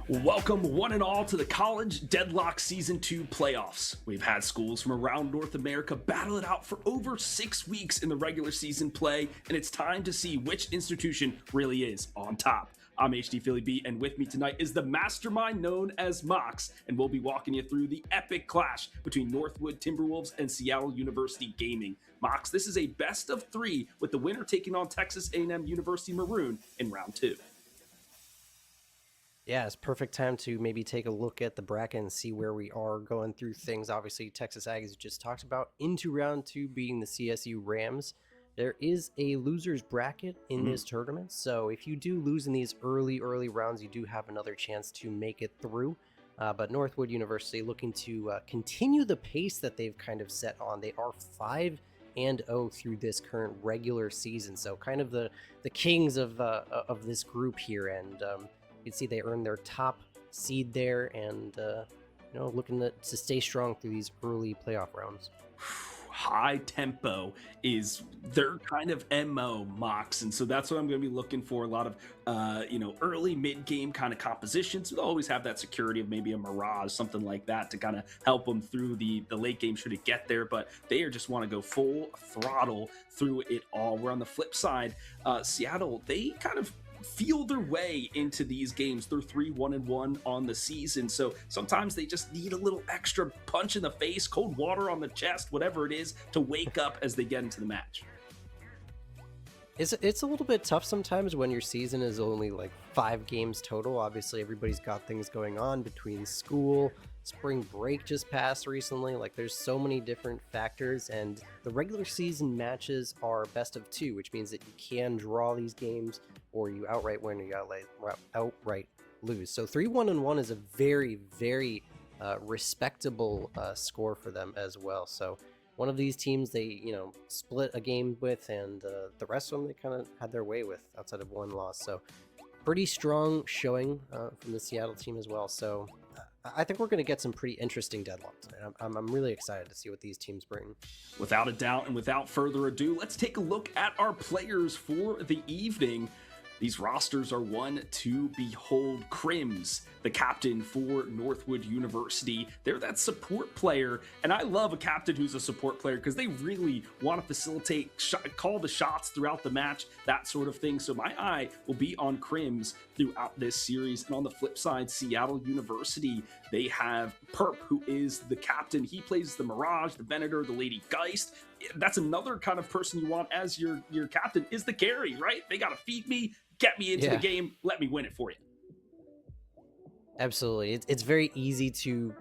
Welcome, one and all, to the College Deadlock Season 2 playoffs. We've had schools from around North America battle it out for over 6 weeks in the regular season play, and it's time to see which institution really is on top. I'm HD Philly B, and with me tonight is the mastermind known as Mox, and we'll be walking you through the epic clash between NorthWood Timberwolves and Seattle University Gaming. Mox, this is a best of 3 with the winner taking on Texas A&M University Maroon in round 2. Yeah, it's perfect time to maybe take a look at the bracket and see where we are going through things. Obviously, Texas Aggies just talked about into round 2 being the CSU Rams. There is a loser's bracket in this tournament, so if you do lose in these early rounds, you do have another chance to make it through. But NorthWood University looking to continue the pace that they've kind of set on. They are 5-0 through this current regular season, so kind of the kings of this group here, and you can see they earned their top seed there, and looking to stay strong through these early playoff rounds. High tempo is their kind of MO, Mox, and so that's what I'm going to be looking for. A lot of early mid-game kind of compositions. They'll always have that security of maybe a Mirage, something like that, to kind of help them through the late game should it get there, but they just want to go full throttle through it all. Where on the flip side, Seattle, they kind of feel their way into these games. They're 3-1-1 on the season, so sometimes they just need a little extra punch in the face, cold water on the chest, whatever it is, to wake up as they get into the match. It's a little bit tough sometimes when your season is only like 5 games total. Obviously, everybody's got things going on between school, spring break just passed recently. Like, there's so many different factors, and the regular season matches are best of 2, which means that you can draw these games, or you outright win, or you outright lose. So 3-1-1 is a very, very respectable score for them as well. So one of these teams they split a game with, and the rest of them they kind of had their way with outside of one loss. So pretty strong showing from the Seattle team as well. So I think we're going to get some pretty interesting deadlocks tonight. I'm really excited to see what these teams bring. Without a doubt, and without further ado, let's take a look at our players for the evening. These rosters are one to behold. Crims, the captain for NorthWood University. They're that support player, and I love a captain who's a support player because they really want to facilitate, call the shots throughout the match, that sort of thing. So my eye will be on Crims throughout this series. And on the flip side, Seattle University, they have Perp, who is the captain. He plays the Mirage, the Venator, the Lady Geist. That's another kind of person you want as your captain, is the carry, right? They got to feed me, get me into the game, let me win it for you. Absolutely. It's very easy to,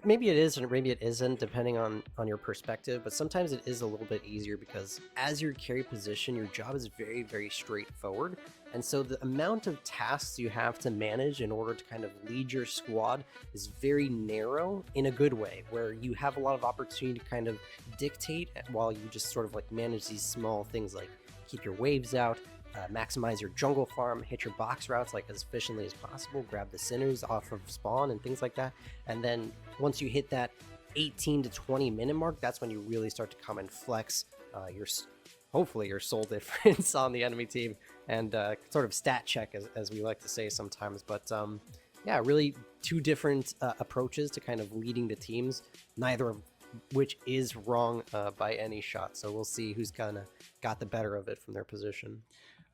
maybe it is or maybe it isn't, depending on your perspective, but sometimes it is a little bit easier because as your carry position, your job is very, very straightforward. And so the amount of tasks you have to manage in order to kind of lead your squad is very narrow in a good way, where you have a lot of opportunity to kind of dictate while you just sort of like manage these small things like keep your waves out, maximize your jungle farm, hit your box routes like as efficiently as possible, grab the sinners off of spawn and things like that. And then once you hit that 18 to 20 minute mark, that's when you really start to come and flex hopefully your soul difference on the enemy team, and sort of stat check as we like to say sometimes. But yeah, really 2 different approaches to kind of leading the teams, neither of which is wrong by any shot. So we'll see who's kind of got the better of it from their position.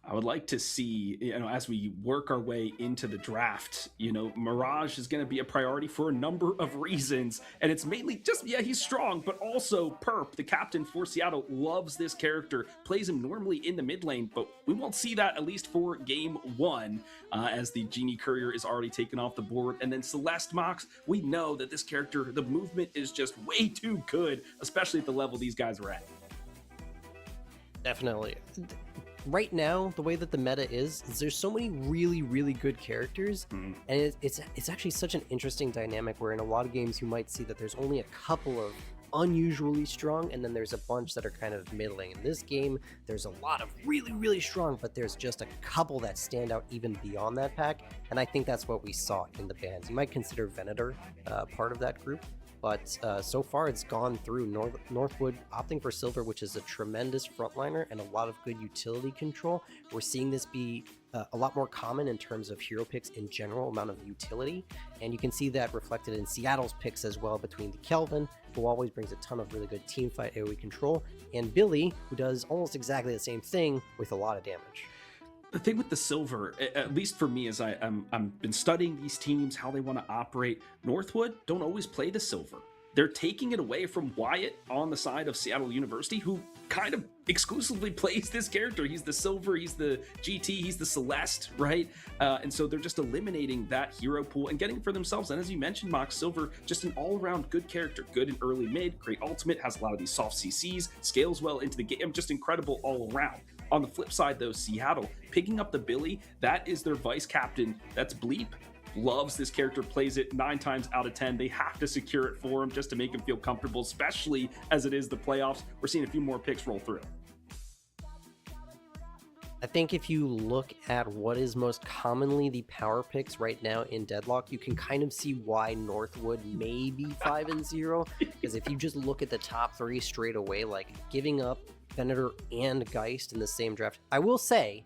I would like to see, as we work our way into the draft, Mirage is going to be a priority for a number of reasons. And it's mainly just, he's strong, but also Perp, the captain for Seattle, loves this character, plays him normally in the mid lane, but we won't see that at least for game 1, as the Genie Courier is already taken off the board. And then Celeste Mox, we know that this character, the movement is just way too good, especially at the level these guys are at. Definitely. Right now, the way that the meta is there's so many really, really good characters, and it's actually such an interesting dynamic where in a lot of games you might see that there's only a couple of unusually strong, and then there's a bunch that are kind of middling. In this game, there's a lot of really, really strong, but there's just a couple that stand out even beyond that pack, and I think that's what we saw in the bans. You might consider Venator part of that group. but so far it's gone through. Northwood opting for silver, which is a tremendous frontliner and a lot of good utility control. We're seeing this be a lot more common in terms of hero picks in general, amount of utility, and you can see that reflected in Seattle's picks as well, between the Kelvin, who always brings a ton of really good team fight AoE control, and Billy, who does almost exactly the same thing with a lot of damage. The thing with the silver, at least for me, is I'm been studying these teams, how they want to operate. Northwood don't always play the silver. They're taking it away from Wyatt on the side of Seattle University, who kind of exclusively plays this character. He's the silver, he's the GT, he's the Celeste, right? And so they're just eliminating that hero pool and getting it for themselves. And as you mentioned, Mox, silver, just an all-around good character, good in early mid, great ultimate, has a lot of these soft CCs, scales well into the game, just incredible all around. On the flip side, though, Seattle picking up the Billy, that is their vice captain. That's Bleep. Loves this character, plays it 9 times out of 10. They have to secure it for him just to make him feel comfortable, especially as it is the playoffs. We're seeing a few more picks roll through. I think if you look at what is most commonly the power picks right now in Deadlock, you can kind of see why Northwood may be 5-0. Because if you just look at the top 3 straight away, like giving up Venator and Geist in the same draft, I will say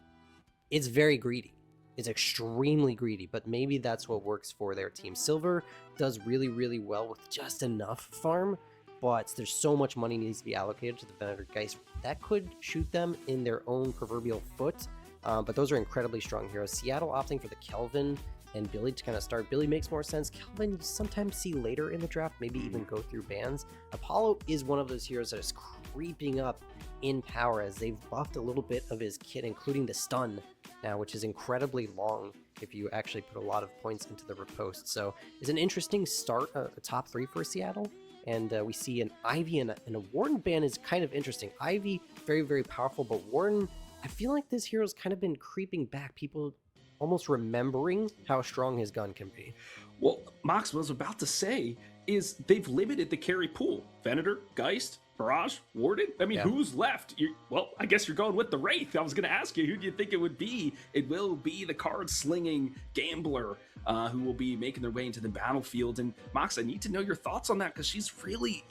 it's very greedy. It's extremely greedy, but maybe that's what works for their team. Silver does really, really well with just enough farm, but there's so much money needs to be allocated to the Venator Geist. That could shoot them in their own proverbial foot, but those are incredibly strong heroes. Seattle opting for the Kelvin and Billy to kind of start. Billy makes more sense. Kelvin you sometimes see later in the draft, maybe even go through bans. Apollo is one of those heroes that is creeping up in power as they've buffed a little bit of his kit, including the stun now, which is incredibly long if you actually put a lot of points into the riposte. So it's an interesting start, a top 3 for Seattle. And we see an Ivy and a Warden ban is kind of interesting. Ivy, very, very powerful, but Warden, I feel like this hero's kind of been creeping back. People almost remembering how strong his gun can be. Well, Mox, what I was about to say is they've limited the carry pool. Venator, Geist, Barrage, Warden. I mean, who's left? Well, I guess you're going with the Wraith. I was going to ask you, who do you think it would be? It will be the card-slinging Gambler who will be making their way into the battlefield. And Mox, I need to know your thoughts on that because she's really,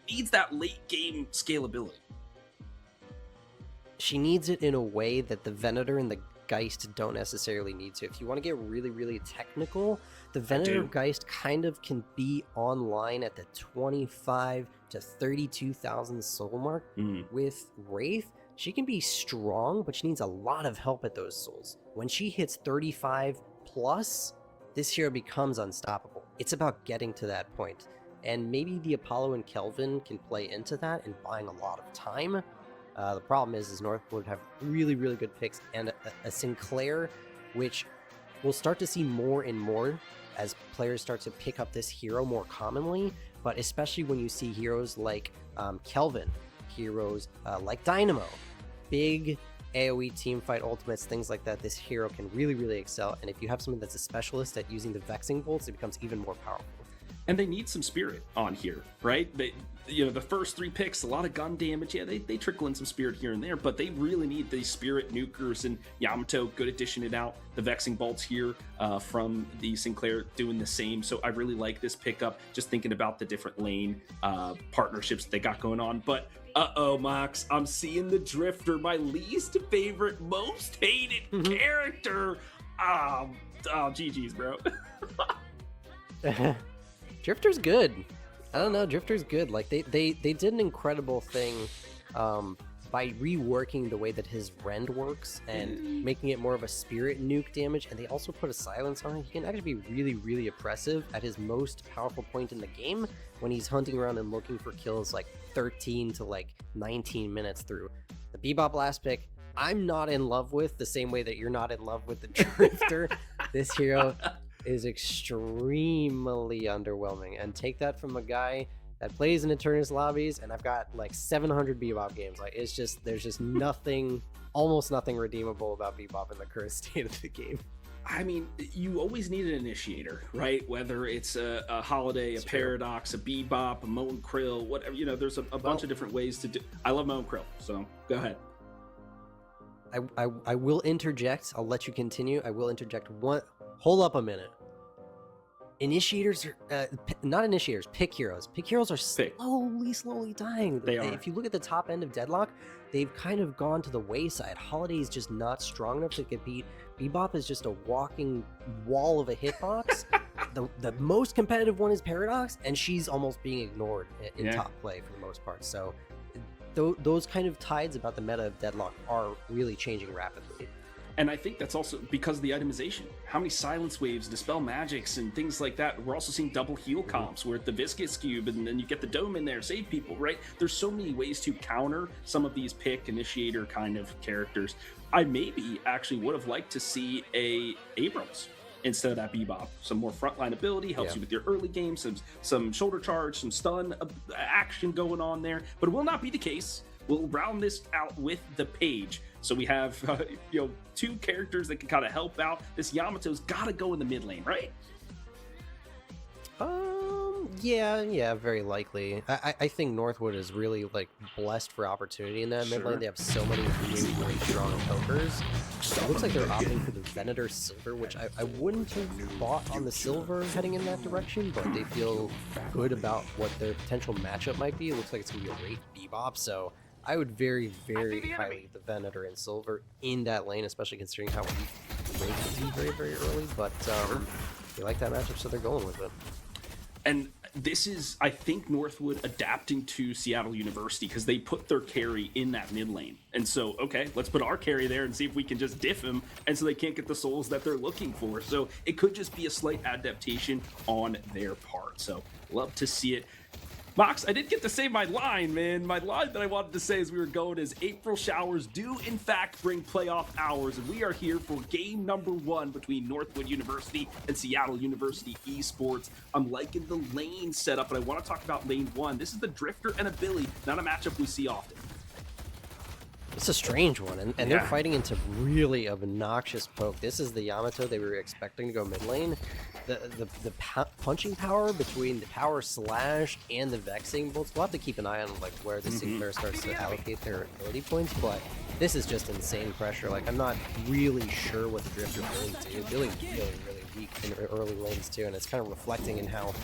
needs that late-game scalability. She needs it in a way that the Venator and the Geist don't necessarily need to. If you want to get really, really technical, the Venator Geist kind of can be online at the 25 to 32,000 soul mark. With Wraith, she can be strong, but she needs a lot of help at those souls. When she hits 35 plus, this hero becomes unstoppable. It's about getting to that point. And maybe the Apollo and Kelvin can play into that and buying a lot of time. The problem is Northwood have really, really good picks and a Sinclair, which we'll start to see more and more as players start to pick up this hero more commonly, but especially when you see heroes like Kelvin, heroes like Dynamo, big AoE teamfight ultimates, things like that, this hero can really, really excel. And if you have someone that's a specialist at using the Vexing Bolts, it becomes even more powerful. And they need some spirit on here, right? The first 3 picks, a lot of gun damage. Yeah, they trickle in some spirit here and there, but they really need these spirit nukers, and Yamato, good at dishing it out. The Vexing Bolts here from the Sinclair doing the same. So I really like this pickup, just thinking about the different lane partnerships they got going on. But uh-oh, Mox, I'm seeing the Drifter, my least favorite, most hated character. GG's, bro. Drifter's good. I don't know, Drifter's good. Like they did an incredible thing by reworking the way that his rend works and making it more of a spirit nuke damage, and they also put a silence on it. He can actually be really, really oppressive at his most powerful point in the game when he's hunting around and looking for kills like 13 to like 19 minutes through. The Bebop last pick, I'm not in love with the same way that you're not in love with the Drifter. This hero is extremely underwhelming, and take that from a guy that plays in Eternus lobbies, and I've got like 700 Bebop games. Like there's just nothing, almost nothing redeemable about Bebop in the current state of the game. I mean, you always need an initiator, right? Whether it's a Holiday, a Paradox, a Bebop, a Moan Krill, whatever, there's a bunch of different ways to do. I love Moan Krill, so go ahead. I will interject. I'll let you continue. I will interject one. Hold up a minute. Initiators are not initiators, pick heroes. Pick heroes are Pick. slowly dying. They are. If you look at the top end of Deadlock, they've kind of gone to the wayside. Holiday is just not strong enough to compete. Bebop is just a walking wall of a hitbox. The most competitive one is Paradox, and she's almost being ignored in top play for the most part. So those kind of tides about the meta of Deadlock are really changing rapidly. And I think that's also because of the itemization. How many silence waves, dispel magics, and things like that. We're also seeing double heal comps where the viscous cube, and then you get the dome in there, save people, right? There's so many ways to counter some of these pick initiator kind of characters. I maybe actually would have liked to see a Abrams instead of that Bebop. Some more frontline ability, helps you with your early game, some shoulder charge, some stun action going on there. But it will not be the case. We'll round this out with the Page. So we have, two characters that can kind of help out. This Yamato's got to go in the mid lane, right? Yeah, very likely. I think NorthWood is really blessed for opportunity in that mid lane. They have so many really strong pokers. It looks like they're opting for the Venator Silver, which I wouldn't have bought on the Silver heading in that direction, but they feel good about what their potential matchup might be. It looks like it's going to be a Wraith Bebop, so I would very, very highly leave the Venator and Silver in that lane, especially considering how weak Wraith can be very, very early, but they like that matchup, so they're going with it. And this is, I think, NorthWood adapting to Seattle University because they put their carry in that mid lane. And so, okay, let's put our carry there and see if we can just diff him, and so they can't get the souls that they're looking for. So it could just be a slight adaptation on their part. So love to see it. Mox, I didn't get to say my line, man. My line that I wanted to say as we were going is April showers do, in fact, bring playoff hours. And we are here for game number 1 between NorthWood University and Seattle University Esports. I'm liking the lane setup, but I want to talk about lane 1. This is the Drifter and a Billy, not a matchup we see often. It's a strange one, and they're fighting into really obnoxious poke. This is the Yamato they were expecting to go mid lane. The punching power between the power slash and the vexing bolts. We'll have to keep an eye on where the Sinclair starts to allocate their ability points, but this is just insane pressure. I'm not really sure what the Drifter Billy do. Billy's really weak in early lanes too, and it's kind of reflecting in how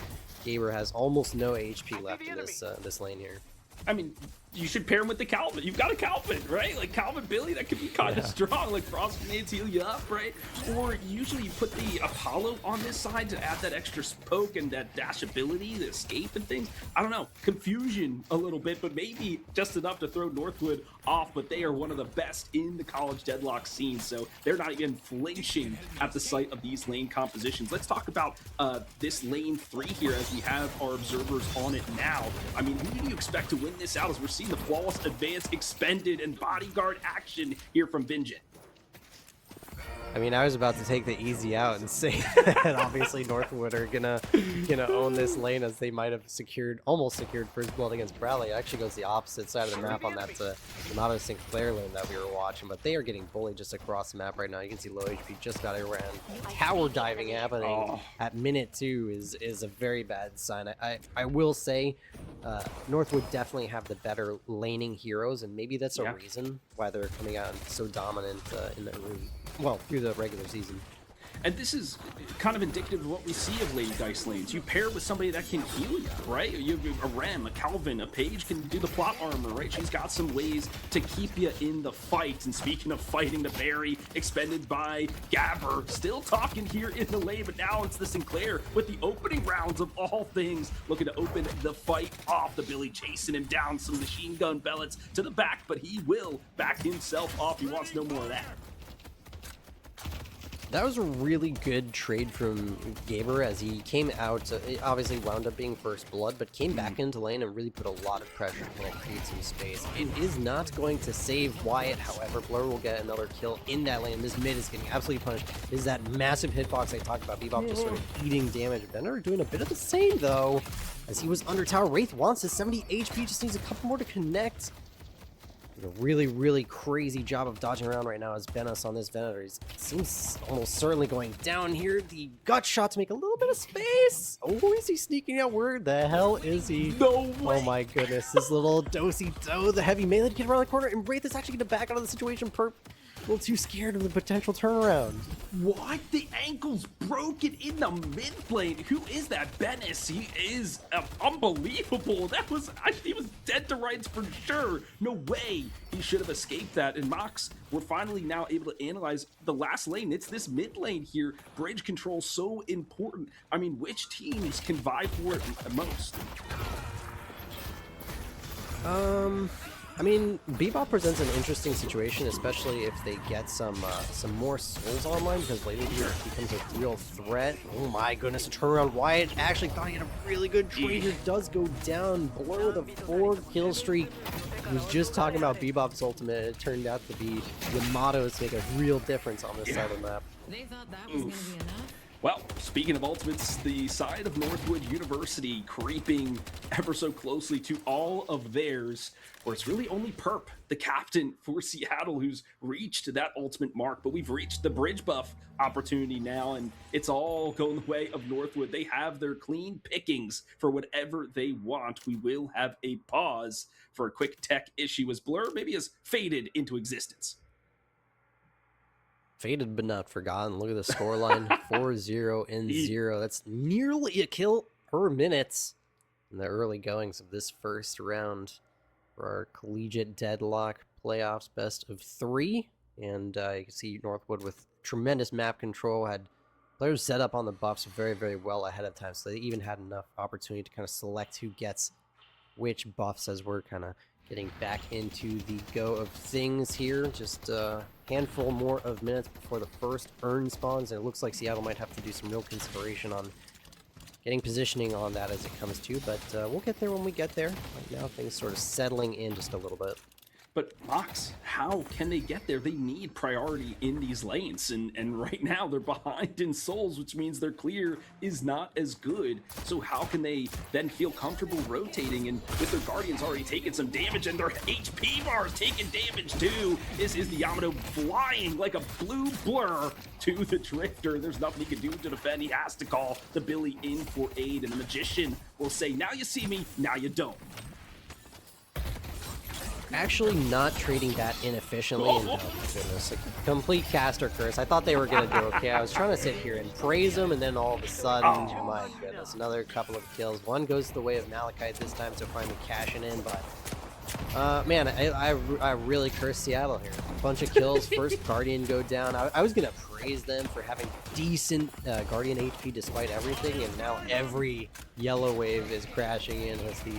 Gaber has almost no HP left in this lane here. I mean, you should pair him with the Calvin. You've got a Calvin, right? Calvin Billy, that could be kind of strong. Frost grenades heal you up, right? Or usually you put the Apollo on this side to add that extra poke and that dash ability, the escape and things. I don't know. Confusion a little bit, but maybe just enough to throw NorthWood off. But they are one of the best in the college Deadlock scene, so they're not even flinching at the sight of these lane compositions. Let's talk about this lane 3 here as we have our observers on it now. I mean, who do you expect to win this out as we're seeing the flawless advance expended and bodyguard action here from Vinjit? I mean, I was about to take the easy out and say that obviously NorthWood are gonna own this lane, as they might have almost secured first blood against Bradley. It actually goes the opposite side of the map on that Renato Sinclair lane that we were watching, but they are getting bullied just across the map right now. You can see low HP just got around. Tower diving happening at minute 2 is a very bad sign. I will say NorthWood definitely have the better laning heroes, and maybe that's a reason why they're coming out so dominant in the early, through the regular season. And this is kind of indicative of what we see of late dice lanes. You pair with somebody that can heal you, right? You have a Rem, a Calvin, a Paige can do the plot armor, right? She's got some ways to keep you in the fight. And speaking of fighting, the Barry expended by Gabber, still talking here in the lane, but now it's the Sinclair with the opening rounds of all things, looking to open the fight off. The Billy chasing him down, some machine gun bellets to the back, but he will back himself off. He wants no more of that. That was a really good trade from Gaber, as he came out, obviously wound up being first blood, but came back into lane and really put a lot of pressure to create some space. It is not going to save Wyatt, however. Blur will get another kill in that lane. This mid is getting absolutely punished. This is that massive hitbox I talked about. Bebop just sort of eating damage. Venator doing a bit of the same, though, as he was under tower. Wraith wants his 70 HP, just needs a couple more to connect. A really crazy job of dodging around right now as Benos on this Venator. He seems almost certainly going down here. The gut shot to make a little bit of space. Oh, is he sneaking out? Where the hell is he? No way. Oh my goodness, this little do-si-do, the heavy melee to get around the corner, and Wraith is actually going to back out of the situation little too scared of the potential turnaround. What? The ankle's broken in the mid lane. Who is that? Benes. He is unbelievable. He was dead to rights for sure. No way he should have escaped that. And Mox, we're finally now able to analyze the last lane. It's this mid lane here. Bridge control so important. I mean, which teams can vie for it most? I mean, Bebop presents an interesting situation, especially if they get some more souls online, because lately he becomes a real threat. Oh my goodness, a turnaround. Wyatt actually thought he had a really good trade here. Does go down. Blur with a 4-kill streak. He was just talking about Bebop's ultimate, and it turned out to be Yamato's to make a real difference on this side of the map. They thought that was going to be enough. Well, speaking of ultimates, the side of NorthWood University creeping ever so closely to all of theirs, where it's really only Perp, the captain for Seattle, who's reached that ultimate mark. But we've reached the bridge buff opportunity now, and it's all going the way of NorthWood. They have their clean pickings for whatever they want. We will have a pause for a quick tech issue as Blur maybe has faded into existence. Faded but not forgotten. Look at the scoreline. 4-0 and 0. That's nearly a kill per minute in the early goings of this first round for our collegiate deadlock playoffs best of 3. And you can see Northwood with tremendous map control, had players set up on the buffs very, very well ahead of time. So they even had enough opportunity to kind of select who gets which buffs as we're kind of getting back into the go of things here. Just a handful more of minutes before the first urn spawns, and it looks like Seattle might have to do some real consideration on getting positioning on that as it comes to, but we'll get there when we get there. Right now, things sort of settling in just a little bit. But Mox, how can they get there? They need priority in these lanes, and right now they're behind in souls, which means their clear is not as good. So how can they then feel comfortable rotating? And with their Guardians already taking some damage and their HP bars taking damage too, this is the Yamato flying like a blue blur to the Drifter. There's nothing he can do to defend. He has to call the Billy in for aid, and the Magician will say, now you see me, now you don't. Actually not trading that inefficiently. And, oh my goodness, a complete caster curse. I thought they were going to do okay. I was trying to sit here and praise them, and then all of a sudden, my goodness, another couple of kills. One goes the way of Malachite this time, so finally cashing in, but man, I really cursed Seattle here. A bunch of kills, first Guardian go down. I was going to praise them for having decent Guardian HP despite everything, and now every yellow wave is crashing in as the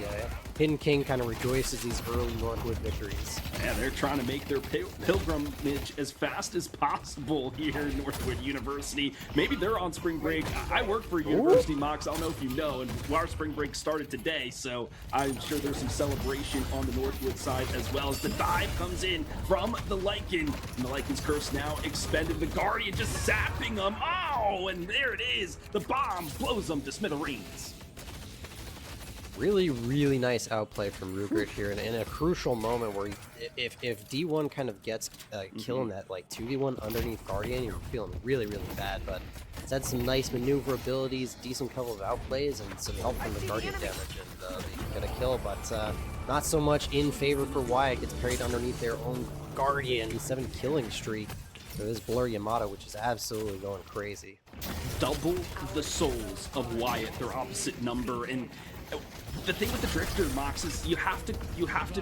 Hidden King kind of rejoices these early Northwood victories. Yeah, they're trying to make their pilgrimage as fast as possible here at Northwood University. Maybe they're on spring break. I work for University, Mox. I don't know if you know, and our spring break started today, so I'm sure there's some celebration on the Northwood side as well as the dive comes in from the Lycan. And the Lycan's curse now expended. The Guardian just zapping them. Oh, and there it is. The bomb blows them to smithereens. Really, really nice outplay from Rugert here, and in a crucial moment where if D1 kind of gets killing that like 2v1 underneath Guardian, you're feeling really, really bad. But it's had some nice maneuverabilities, decent couple of outplays, and some help from the Guardian damage, and they get a kill. But not so much in favor for Wyatt. Gets parried underneath their own Guardian. 7 killing streak for this Blur Yamato, which is absolutely going crazy. Double the souls of Wyatt, their opposite number, and the thing with the Drifter, Mox, is you have to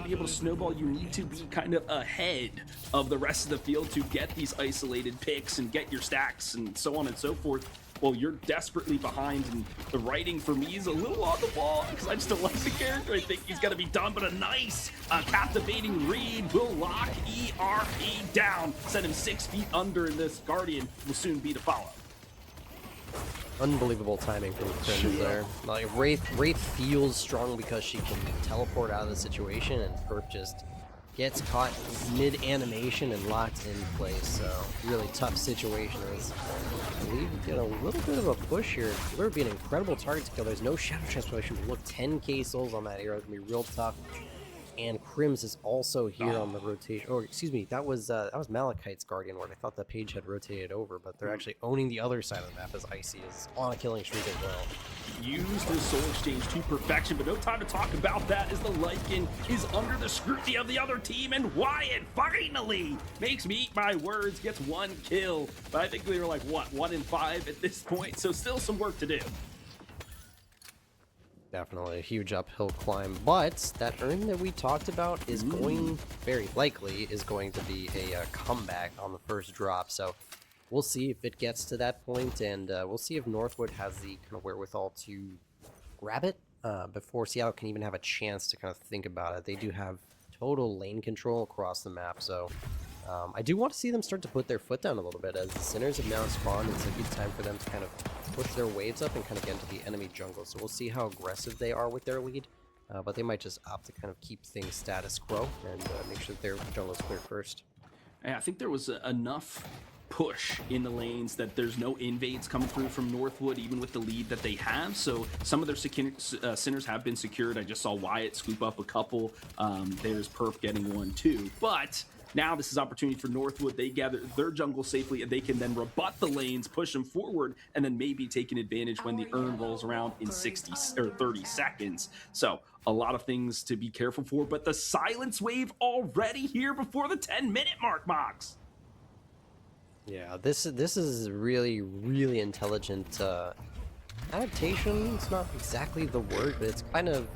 be able to snowball. You need to be kind of ahead of the rest of the field to get these isolated picks and get your stacks and so on and so forth. Well, you're desperately behind, and the writing for me is a little on the wall because I just don't like the character. I think he's gonna be done, but a nice captivating read will lock ERP down, send him 6 feet under, and this Guardian will soon be the follow-up. Unbelievable timing from the Crims there. Like Wraith feels strong because she can teleport out of the situation, and Perp just gets caught mid-animation and locked in place. So really tough situation. As I believe we get a little bit of a push here. It would be an incredible target to kill. There's no shadow transformation. Look, 10k souls on that hero. It's gonna be real tough and Crims is also here on the rotation. Or excuse me, that was Malachite's Guardian Ward. I thought the page had rotated over, but they're actually owning the other side of the map as Icy is on a killing streak as well. Used his soul exchange to perfection, but no time to talk about that as the Lycan is under the scrutiny of the other team, and Wyatt finally makes me eat my words, gets 1 kill. But I think they were like, what, 1 in 5 at this point, so still some work to do. Definitely a huge uphill climb, but that urn that we talked about is going, very likely, is going to be a comeback on the first drop. So we'll see if it gets to that point, and we'll see if NorthWood has the kind of wherewithal to grab it before Seattle can even have a chance to kind of think about it. They do have total lane control across the map, so I do want to see them start to put their foot down a little bit. As the Sinners have now spawned, it's a good time for them to kind of push their waves up and kind of get into the enemy jungle. So we'll see how aggressive they are with their lead, but they might just opt to kind of keep things status quo and make sure that their jungle is cleared first. I think there was enough push in the lanes that there's no invades coming through from NorthWood, even with the lead that they have. So some of their Sinners have been secured. I just saw Wyatt scoop up a couple. There's Perp getting 1 too. But now this is opportunity for NorthWood. They gather their jungle safely, and they can then rebut the lanes, push them forward, and then maybe take an advantage when the urn rolls around in 60 or 30 seconds. So a lot of things to be careful for, but the silence wave already here before the 10-minute mark, Mox. Yeah, this is really, really intelligent adaptation. It's not exactly the word, but it's kind of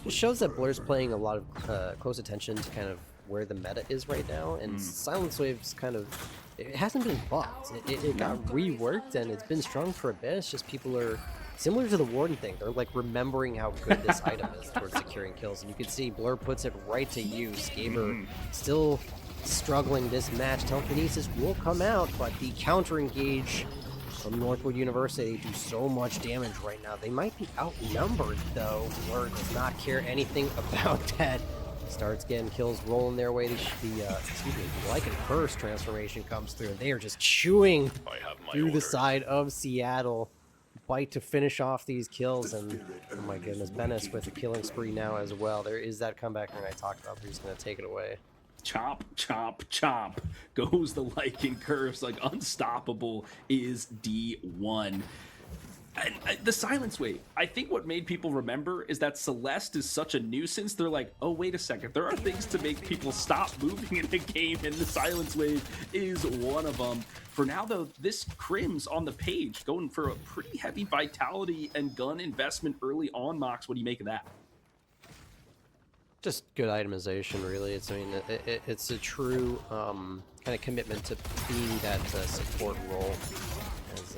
it shows that Blur's playing a lot of close attention to kind of where the meta is right now, and Silence Wave's kind of, it hasn't been buffed. It got reworked and it's been strong for a bit. It's just people are similar to the Warden thing. They're like remembering how good this item is towards securing kills, and you can see Blur puts it right to use. Gamer still struggling this match. Telekinesis will come out, but the counter engage from NorthWood University do so much damage right now. They might be outnumbered though. Blur does not care anything about that. Starts getting kills rolling their way. The Lycan Curse transformation comes through, and they are just chewing through the side of Seattle. Bite to finish off these kills, and oh my goodness, Benes with a killing spree now as well. There is that comeback ring I talked about, but he's going to take it away. Chop, chop, chop goes the Lycan Curse. Like, unstoppable is D1. And the silence wave, I think what made people remember is that Celeste is such a nuisance. They're like, oh, wait a second. There are things to make people stop moving in the game, and the silence wave is one of them. For now, though, this Crims on the page going for a pretty heavy vitality and gun investment early on. Mox, what do you make of that? Just good itemization, really. It's, I mean, it's a true kind of commitment to being that support role.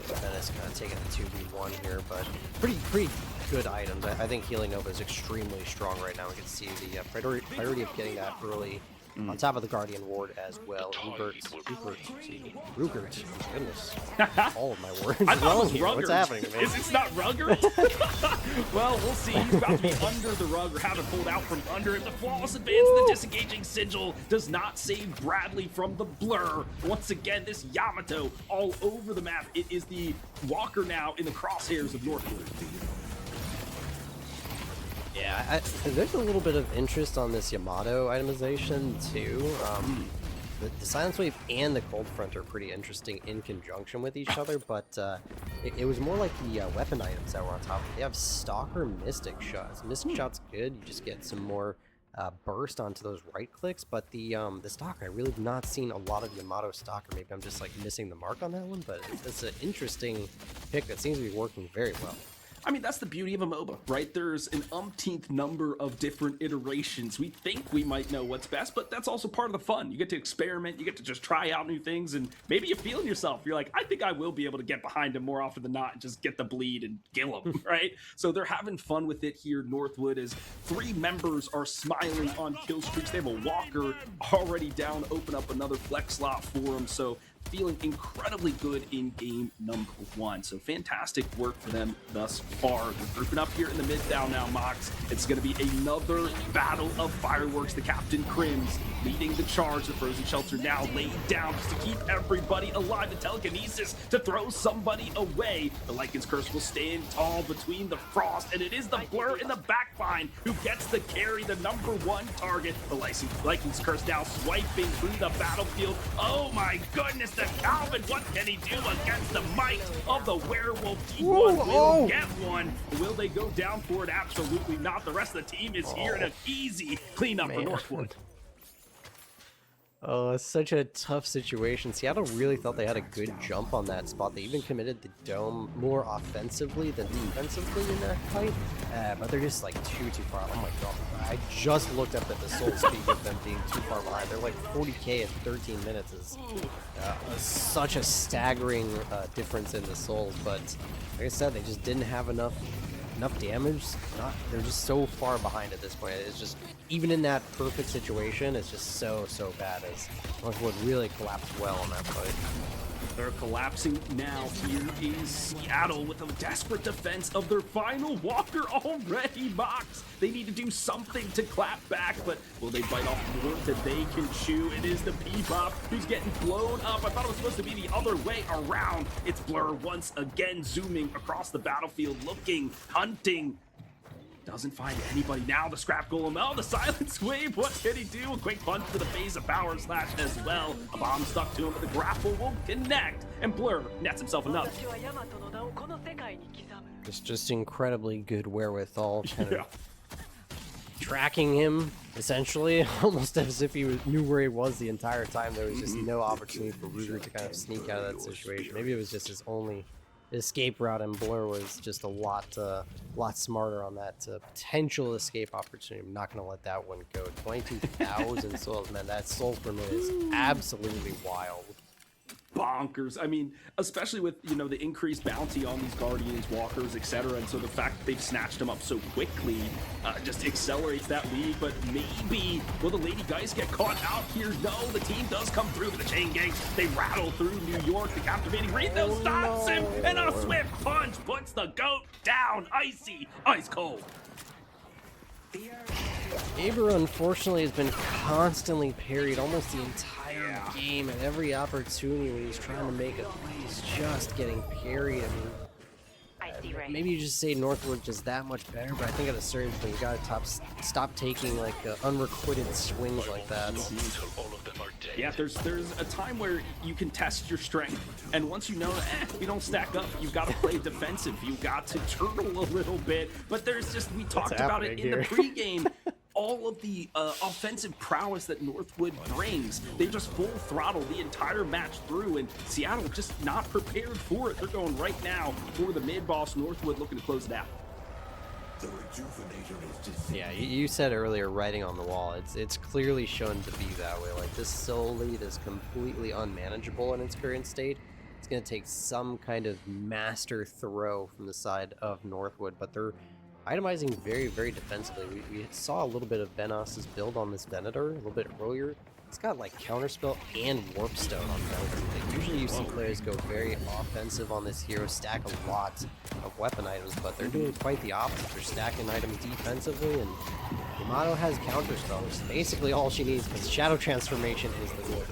Benes kind of taking the 2v1 here, but pretty good items. I think Healing Nova is extremely strong right now. We can see the priority of getting that early on top of the Guardian Ward as well. Rugert, goodness, all of my words I thought wrong it was here. Ruggert. What's happening to me? It's not Ruggert? Well, we'll see. He's about to be under the rug, or have it pulled out from under it. The flawless advance of the disengaging sigil does not save Bradley from the blur. Once again, this Yamato all over the map. It is the Walker now in the crosshairs of NorthWood. Yeah, there's a little bit of interest on this Yamato itemization too. The Silence Wave and the Cold Front are pretty interesting in conjunction with each other, but it was more like the weapon items that were on top. They have Stalker Mystic Shots. Mystic Shot's good, you just get some more burst onto those right clicks, but the Stalker, I really have not seen a lot of Yamato Stalker. Maybe I'm just like missing the mark on that one, but it's an interesting pick that seems to be working very well. I mean, that's the beauty of a MOBA, right? There's an umpteenth number of different iterations. We think we might know what's best, but that's also part of the fun. You get to experiment, you get to just try out new things, and maybe you feel in yourself. You're like, I think I will be able to get behind him more often than not and just get the bleed and kill him, right? So they're having fun with it here. NorthWood, as 3 members are smiling on kill streaks. They have a Walker already down, open up another flex slot for him. So feeling incredibly good in game number 1. So fantastic work for them thus far. They're grouping up here in the mid down now, Mox. It's going to be another battle of fireworks. The Captain Crims leading the charge. The Frozen Shelter now laid down just to keep everybody alive. The telekinesis to throw somebody away. The Lycan's Curse will stand tall between the Frost, and it is the Blur in the backline who gets the carry, the number 1 target. The Lycan's Curse now swiping through the battlefield. Oh my goodness, the Calvin, what can he do against the might of the Werewolf? D1 will get one. Will they go down for it? Absolutely not. The rest of the team is here in an easy cleanup for Northwood. Oh, it's such a tough situation. Seattle really thought they had a good jump on that spot. They even committed the dome more offensively than defensively in that fight. But they're just like too far. Oh my god. I just looked up at the soul speed of them being too far behind. They're like 40k at 13 minutes is such a staggering difference in the souls. But like I said, they just didn't have enough damage. They're just so far behind at this point. It's just, even in that perfect situation, it's just so bad, as Northwood really collapsed well on that fight. They're collapsing now. Here is Seattle with a desperate defense of their final walker already, Mox. They need to do something to clap back, but will they bite off more than they can chew? It is the P-Pop who's getting blown up. I thought it was supposed to be the other way around. It's Blur once again zooming across the battlefield, looking, hunting. Doesn't find anybody now. The Scrap Golem. Oh, the Silence Wave. What can he do? A quick punch for the phase of Power Slash as well. A bomb stuck to him, but the grapple will connect. And Blur nets himself another. Just incredibly good wherewithal. Kind of tracking him, essentially, almost as if he knew where he was the entire time. There was just no opportunity for Ruger to kind of sneak out of that situation. Maybe it was just his only escape route, and Blur was just a lot smarter on that potential escape opportunity. I'm not going to let that one go. 22,000 souls, man. That soul per minute is absolutely wild. Bonkers. I mean, especially with, you know, the increased bounty on these Guardians, Walkers, etc. And so the fact that they've snatched them up so quickly just accelerates that lead. But maybe will the Lady Geist get caught out here? No, the team does come through with the chain gang. They rattle through New York. The captivating Rethos stops him, and a swift punch puts the goat down. Icy, ice cold. Aber, unfortunately, has been constantly parried almost the entire game, at every opportunity when he's trying to make a play, he's just getting parried. I mean, maybe you just say Northwood just that much better, but I think at a certain point you gotta stop taking like unrequited swings like that. Yeah, there's a time where you can test your strength, and once you know we don't stack up, you've got to play defensive. You've got to turtle a little bit. But there's just, we talked about it in the pregame. All of the offensive prowess that Northwood brings, they just full throttle the entire match through, and Seattle just not prepared for it. They're going right now for the mid-boss. Northwood looking to close it out. Yeah, you said earlier, writing on the wall, it's clearly shown to be that way. Like, this soul lead is completely unmanageable in its current state. It's going to take some kind of master throw from the side of Northwood, but they're itemizing very defensively. We saw a little bit of Venos's build on this Venator a little bit earlier. It's got like Counterspell and Warp Stone on Venator. Like, usually you see players go very offensive on this hero, stack a lot of weapon items, but they're doing quite the opposite. They're stacking items defensively, and Yamato has Counterspell, which is basically all she needs, because Shadow Transformation is the goal.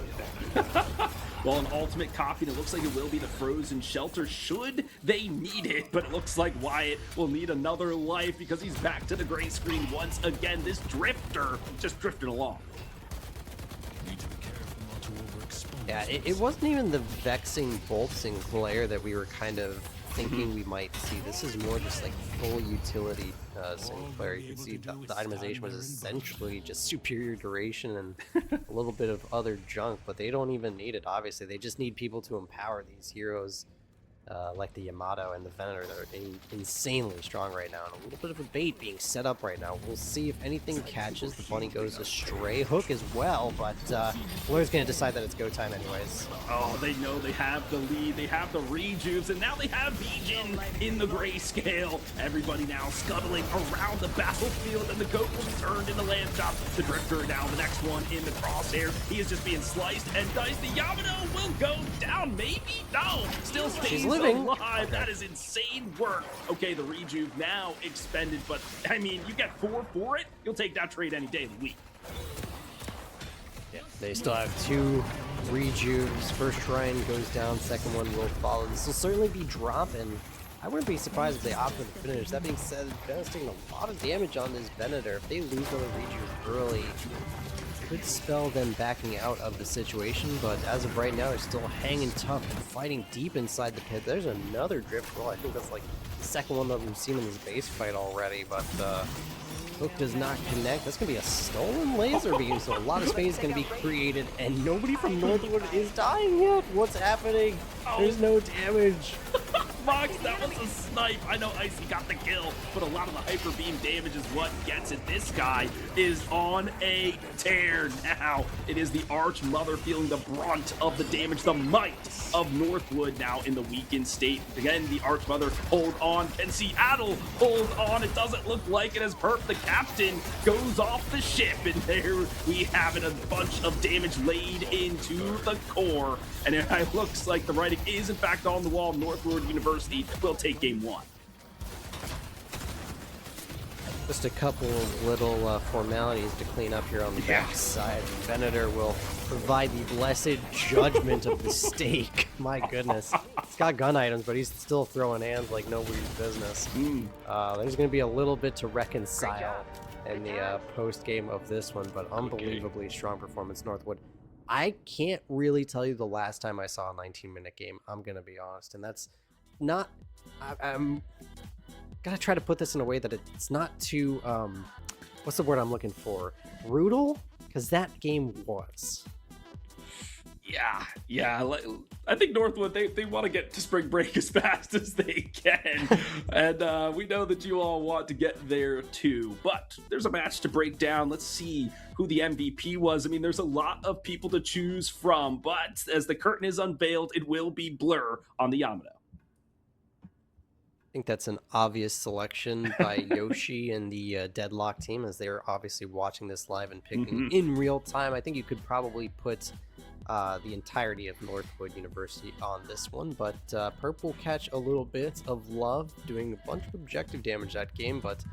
Well, an ultimate copy, and it looks like it will be the Frozen Shelter should they need it, but it looks like Wyatt will need another life because he's back to the gray screen once again. This Drifter just drifting along. Yeah, it wasn't even the vexing bolting glare that we were kind of thinking we might see. This is more just like full utility single player. You can see the itemization was essentially just superior duration and a little bit of other junk, but they don't even need it, obviously. They just need people to empower these heroes like the Yamato and the Venator that are insanely strong right now, and a little bit of a bait being set up right now. We'll see if anything catches. The bunny goes astray. Hook as well, but Blur's going to decide that it's go time anyways. Oh, they know they have the lead. They have the rejuves, and now they have Bijin in the grayscale. Everybody now scuttling around the battlefield, and the goat will be turned into lamb chop. The Drifter now the next one in the crosshair. He is just being sliced and diced. The Yamato will go down, maybe? No, still stays alive. Okay. That is insane work. Okay, the rejuve now expended, but I mean, you get 4 for it. You'll take that trade any day of the week. Yeah, they still have 2 rejuves. First shrine goes down, second one will follow. This will certainly be dropping. I wouldn't be surprised if they opt for the finish. That being said, Ben's taking a lot of damage on this Venator. If they lose on the rejuve early, could spell them backing out of the situation, but as of right now, they're still hanging tough and fighting deep inside the pit. There's another drift roll. I think that's like the second one that we've seen in this base fight already, but Hook does not connect. That's going to be a stolen laser beam, so a lot of space is going to be created, and nobody from NorthWood is dying yet. What's happening? There's no damage. Mox, that was a snipe. I know Icy got the kill, but a lot of the hyper beam damage is what gets it. This guy is on a tear now. It is the Arch Mother feeling the brunt of the damage, the might of NorthWood now in the weakened state. Again, the Arch Mother hold on, and Seattle hold on. It doesn't look like it as Perp, the captain, goes off the ship, and there we have it, a bunch of damage laid into the core, and it looks like the writing is in fact on the wall. NorthWood University will take game 1. Just a couple of little formalities to clean up here on the back side. Venator will provide the blessed judgment of the stake. My goodness. He's got gun items, but he's still throwing hands like nobody's business. There's going to be a little bit to reconcile in the post-game of this one, but unbelievably strong performance, NorthWood. I can't really tell you the last time I saw a 19-minute game, I'm going to be honest, and that's not... I'm gotta try to put this in a way that it's not too what's the word I'm looking for, brutal, because that game was. Yeah, I think NorthWood, they want to get to spring break as fast as they can, and we know that you all want to get there too, but there's a match to break down. Let's see who the MVP was. I mean, there's a lot of people to choose from, but as the curtain is unveiled, it will be Blur on the Yamato. I think that's an obvious selection by Yoshi and the Deadlock team, as they're obviously watching this live and picking in real time. I think you could probably put the entirety of NorthWood University on this one, but Perp will catch a little bit of love, doing a bunch of objective damage that game, but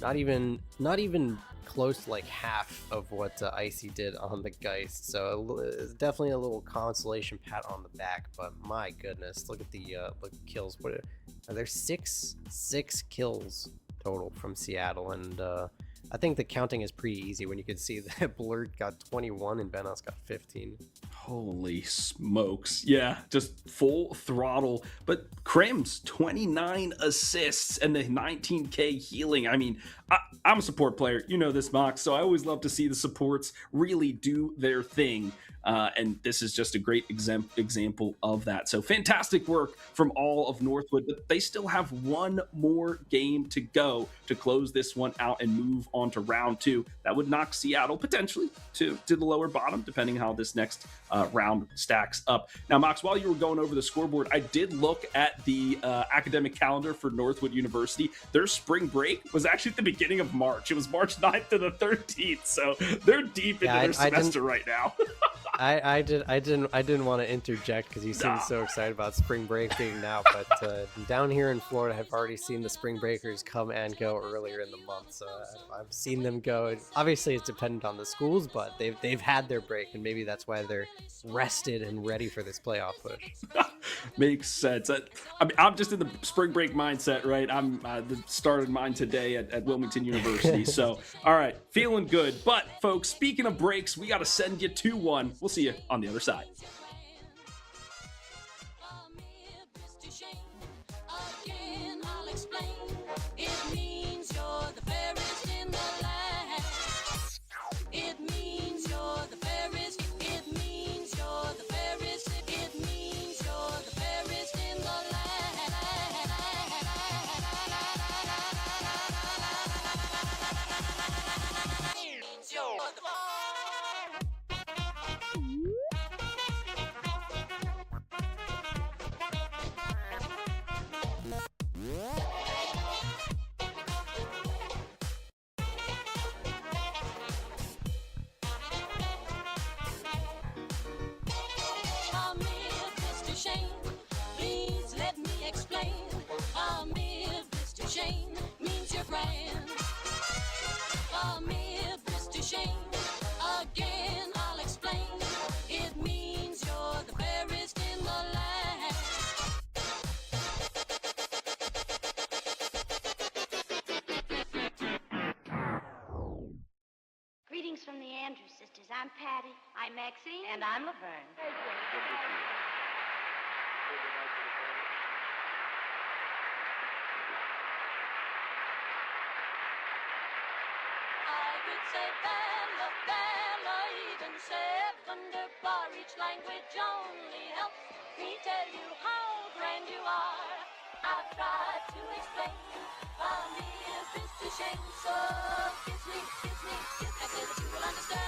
not even close to like half of what Icy did on the Geist. So it's definitely a little consolation pat on the back, but my goodness, look at the kills. What are there? Six kills total from Seattle, and I think the counting is pretty easy when you can see that Blurred got 21 and Benos got 15. Holy smokes. Yeah, just full throttle. But Crims, 29 assists and the 19k healing. I mean, I'm a support player. You know this, Mox. So I always love to see the supports really do their thing. And this is just a great example of that. So fantastic work from all of NorthWood, but they still have one more game to go to close this one out and move on to round 2. That would knock Seattle potentially to the lower bottom, depending how this next round stacks up. Now, Mox, while you were going over the scoreboard, I did look at the academic calendar for NorthWood University. Their spring break was actually at the beginning of March. It was March 9th to the 13th. So they're deep into their semester right now. I didn't want to interject because you seem so excited about spring break being now, but down here in Florida, I've already seen the spring breakers come and go earlier in the month, so I've seen them go. Obviously, it's dependent on the schools, but they've had their break, and maybe that's why they're rested and ready for this playoff push. Makes sense. I mean, I'm just in the spring break mindset, right? I'm started mine today at Wilmington University. So, all right, feeling good. But, folks, speaking of breaks, we got to send you to one. We'll see you on the other side. It means you're the fairest in the land. Come here, Mr. Shane. Please let me explain. Come here, Mr. Shane. Means you're grand. Come here, Mr. Shane. Again, I'll explain. It means you're the fairest in the land. Greetings from the Andrews sisters. I'm Patty. I'm Maxine. And I'm Laverne. I could say Bella, Bella, even say wonderbar. Each language only helps me tell you how grand you are. I've tried to explain. Come here, Mr. Shane. So kiss me, kiss me, kiss me, so that you will understand.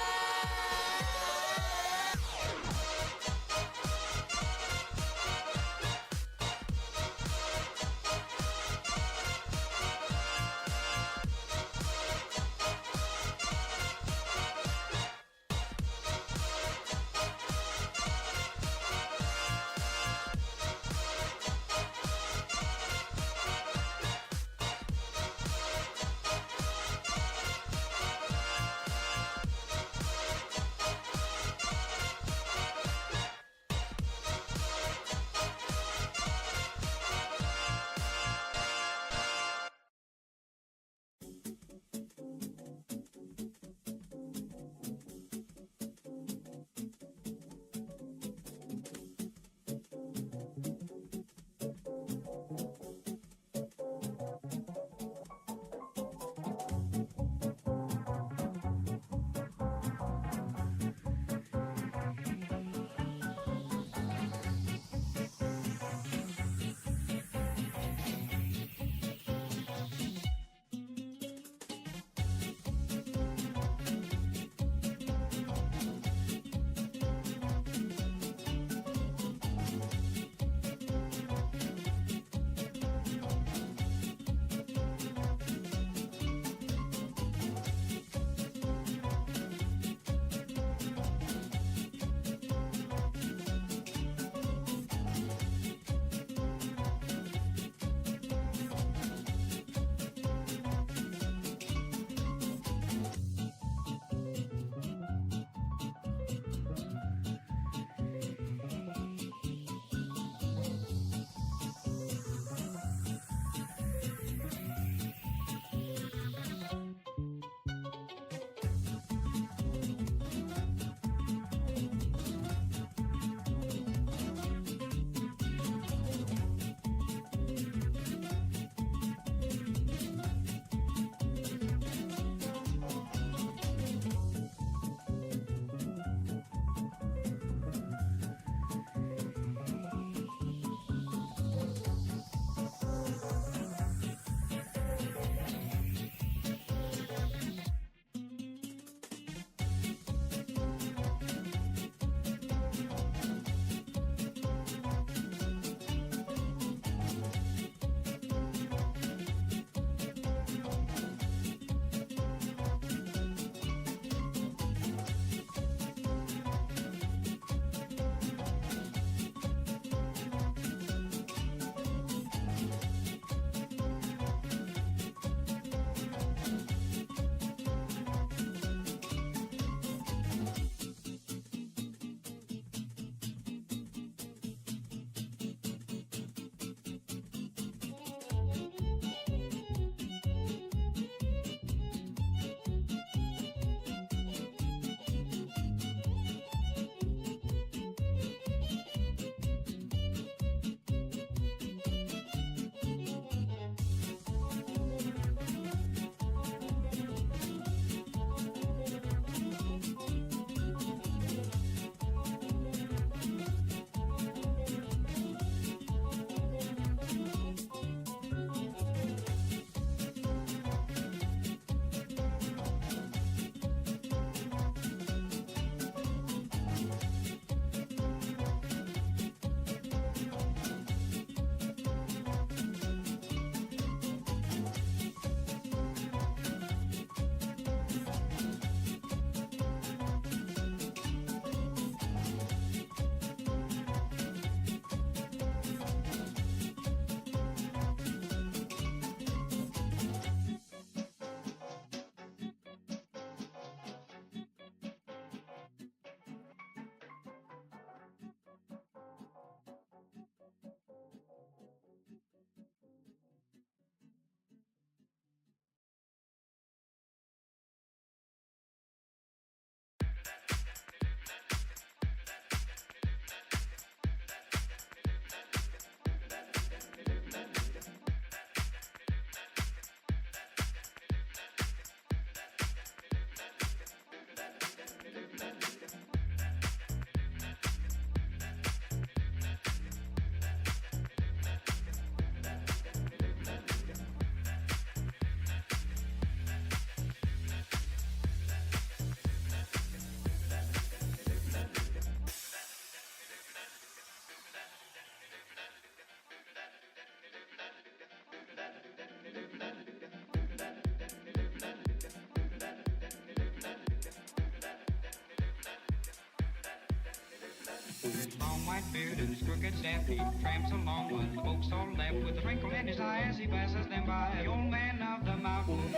Long white beard and his crooked staff, he tramps along with the folks all left with a twinkle in his eye as he passes them by. The old man of the mountain.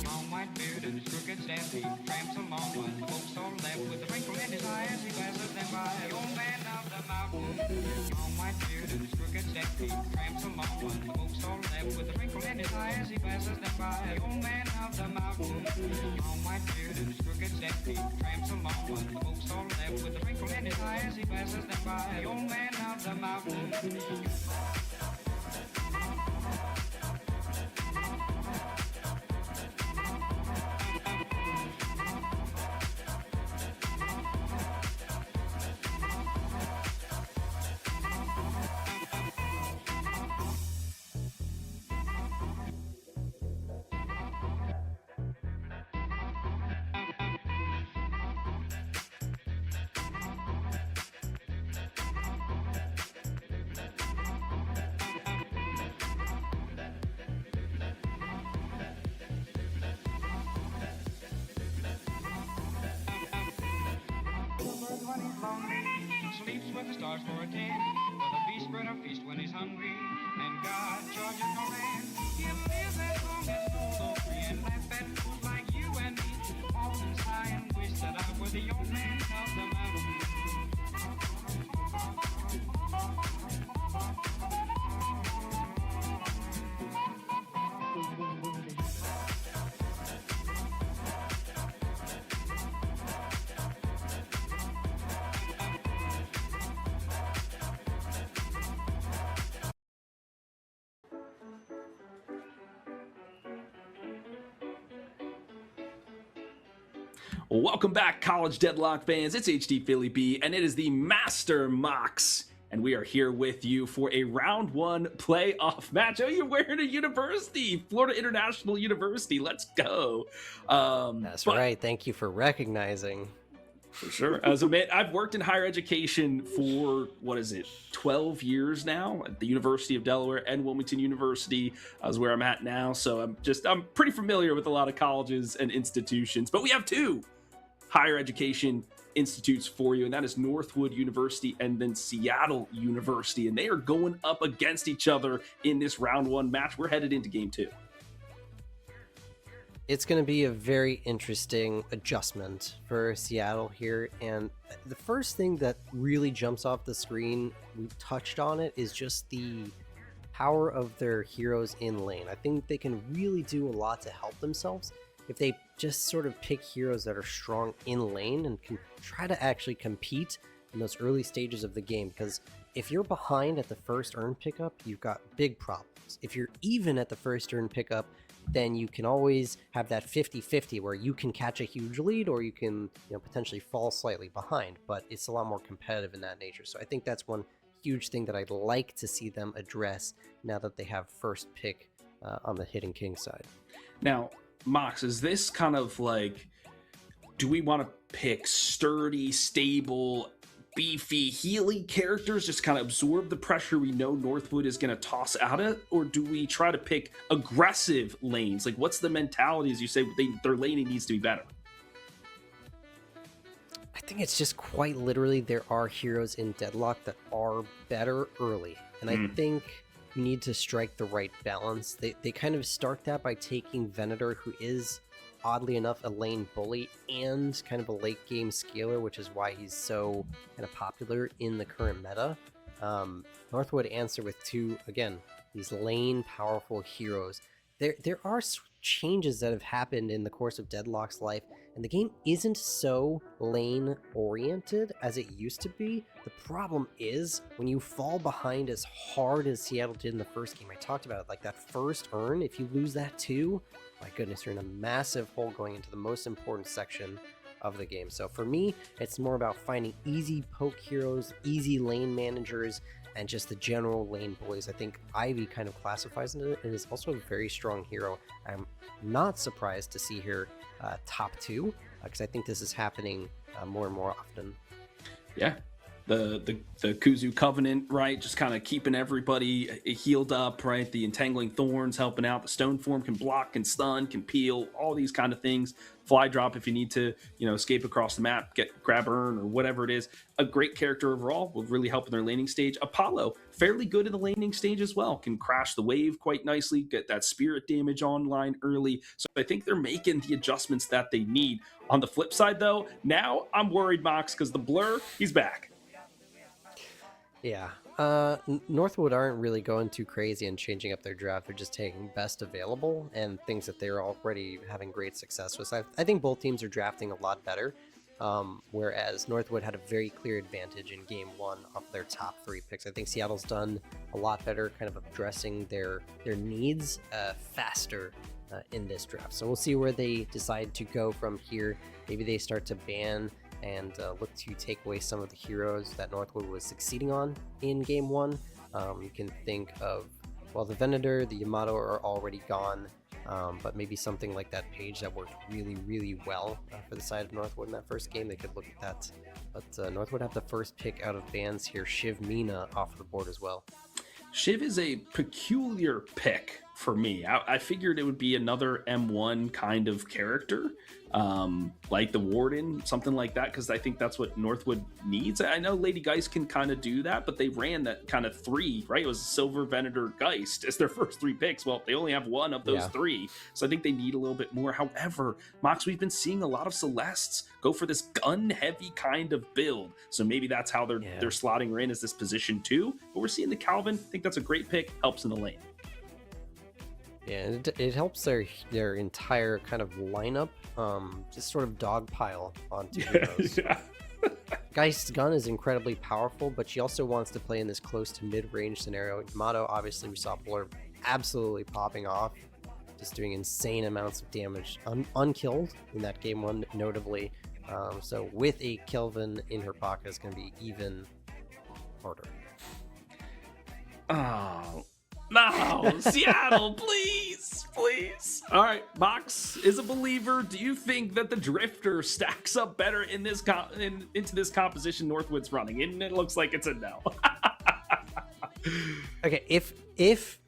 Long white beard and his crooked staff, he tramps along with the folks all left with a twinkle in his eye as he passes them by. The old man of the mountain. Long white beard and his crooked staff, he tramps along with the folks all left with a twinkle in his eye as he passes them by. The old man of the mountain. Long white beard and his crooked staff, he tramps along with the folks all left with a twinkle in his eye as he passes them by. The old man of the mountain. When he's lonely, sleeps with the stars for a tent. For the beast spread a feast when he's hungry, and God charges no man. He'll live as long as no free and laugh at fools like you and me. Often sigh and wish that I were the old man of the mountain. Welcome back, College Deadlock fans. It's HD Philly B, and it is the Master Mox, and we are here with you for a round one playoff match. Oh, you're wearing a university, Florida International University. Let's go. That's right. Thank you for recognizing. For sure. As a man, I've worked in higher education for, 12 years now at the University of Delaware and Wilmington University is where I'm at now. So I'm pretty familiar with a lot of colleges and institutions, but we have two higher education institutes for you, and that is Northwood University and then Seattle University, and they are going up against each other in this round one match. We're headed into game two. It's going to be a very interesting adjustment for Seattle here, and the first thing that really jumps off the screen, we've touched on it, is just the power of their heroes in lane. I think they can really do a lot to help themselves if they just sort of pick heroes that are strong in lane and can try to actually compete in those early stages of the game, because if you're behind at the first earn pickup, you've got big problems. If you're even at the first earn pickup, then you can always have that 50-50 where you can catch a huge lead or you can, potentially fall slightly behind, but it's a lot more competitive in that nature. So I think that's one huge thing that I'd like to see them address now that they have first pick on the Hidden King side. Now, Mox, is this kind of like, do we want to pick sturdy, stable, beefy, healy characters, just kind of absorb the pressure we know Northwood is going to toss at it? Or do we try to pick aggressive lanes? Like, what's the mentality as you say their laning needs to be better? I think it's just quite literally there are heroes in Deadlock that are better early. And I think you need to strike the right balance. They kind of start that by taking Venator, who is oddly enough a lane bully and kind of a late game scaler, which is why he's so kind of popular in the current meta. Northwood answer with two, again, these lane powerful heroes. There are changes that have happened in the course of Deadlock's life, and the game isn't so lane oriented as it used to be. The problem is when you fall behind as hard as Seattle did in the first game. I talked about it, like that first earn, if you lose that too, my goodness, you're in a massive hole going into the most important section of the game. So for me, it's more about finding easy poke heroes, easy lane managers, and just the general lane bullies. I think Ivy kind of classifies in it and is also a very strong hero. I'm not surprised to see her top two, because I think this is happening more and more often. Yeah, the Kuzu Covenant, right? Just kind of keeping everybody healed up, right? The Entangling Thorns helping out. The Stone Form can block, can stun, can peel, all these kind of things. Fly drop if you need to, escape across the map, grab Urn or whatever it is. A great character overall, will really help in their laning stage. Apollo, fairly good in the laning stage as well. Can crash the wave quite nicely, get that spirit damage online early. So I think they're making the adjustments that they need. On the flip side, though, now I'm worried, Mox, because the Blur, he's back. Yeah. Northwood aren't really going too crazy and changing up their draft. They're just taking best available and things that they're already having great success with. So I think both teams are drafting a lot better, whereas Northwood had a very clear advantage in game one of their top 3 picks. I think Seattle's done a lot better kind of addressing their needs faster in this draft. So we'll see where they decide to go from here. Maybe they start to ban and look to take away some of the heroes that Northwood was succeeding on in game one. You can think of, well, the Venator, the Yamato are already gone, but maybe something like that page that worked really, really well for the side of Northwood in that first game. They could look at that. But Northwood have the first pick out of bans here. Shiv Mina off the board as well. Shiv is a peculiar pick for me. I figured it would be another M1 kind of character, like the Warden, something like that, because I think that's what Northwood needs. I know Lady Geist can kind of do that, but they ran that kind of 3, right? It was Silver, Venator, Geist as their first 3 picks. Well, they only have one of those 3, so I think they need a little bit more. However, Mox, we've been seeing a lot of Celestes go for this gun-heavy kind of build, so maybe that's how they're slotting her in as this position 2. But we're seeing the Calvin. I think that's a great pick, helps in the lane. Yeah, and it helps their entire kind of lineup just sort of dogpile onto heroes. Geist's gun is incredibly powerful, but she also wants to play in this close to mid-range scenario. Yamato, obviously, we saw Blur absolutely popping off, just doing insane amounts of damage, unkilled in that game one, notably. So with a Kelvin in her pocket, it's going to be even harder. Oh, no, Seattle, please. All right, Mox is a believer. Do you think that the Drifter stacks up better in this into this composition Northwood's running? And it looks like it's a no. Okay, if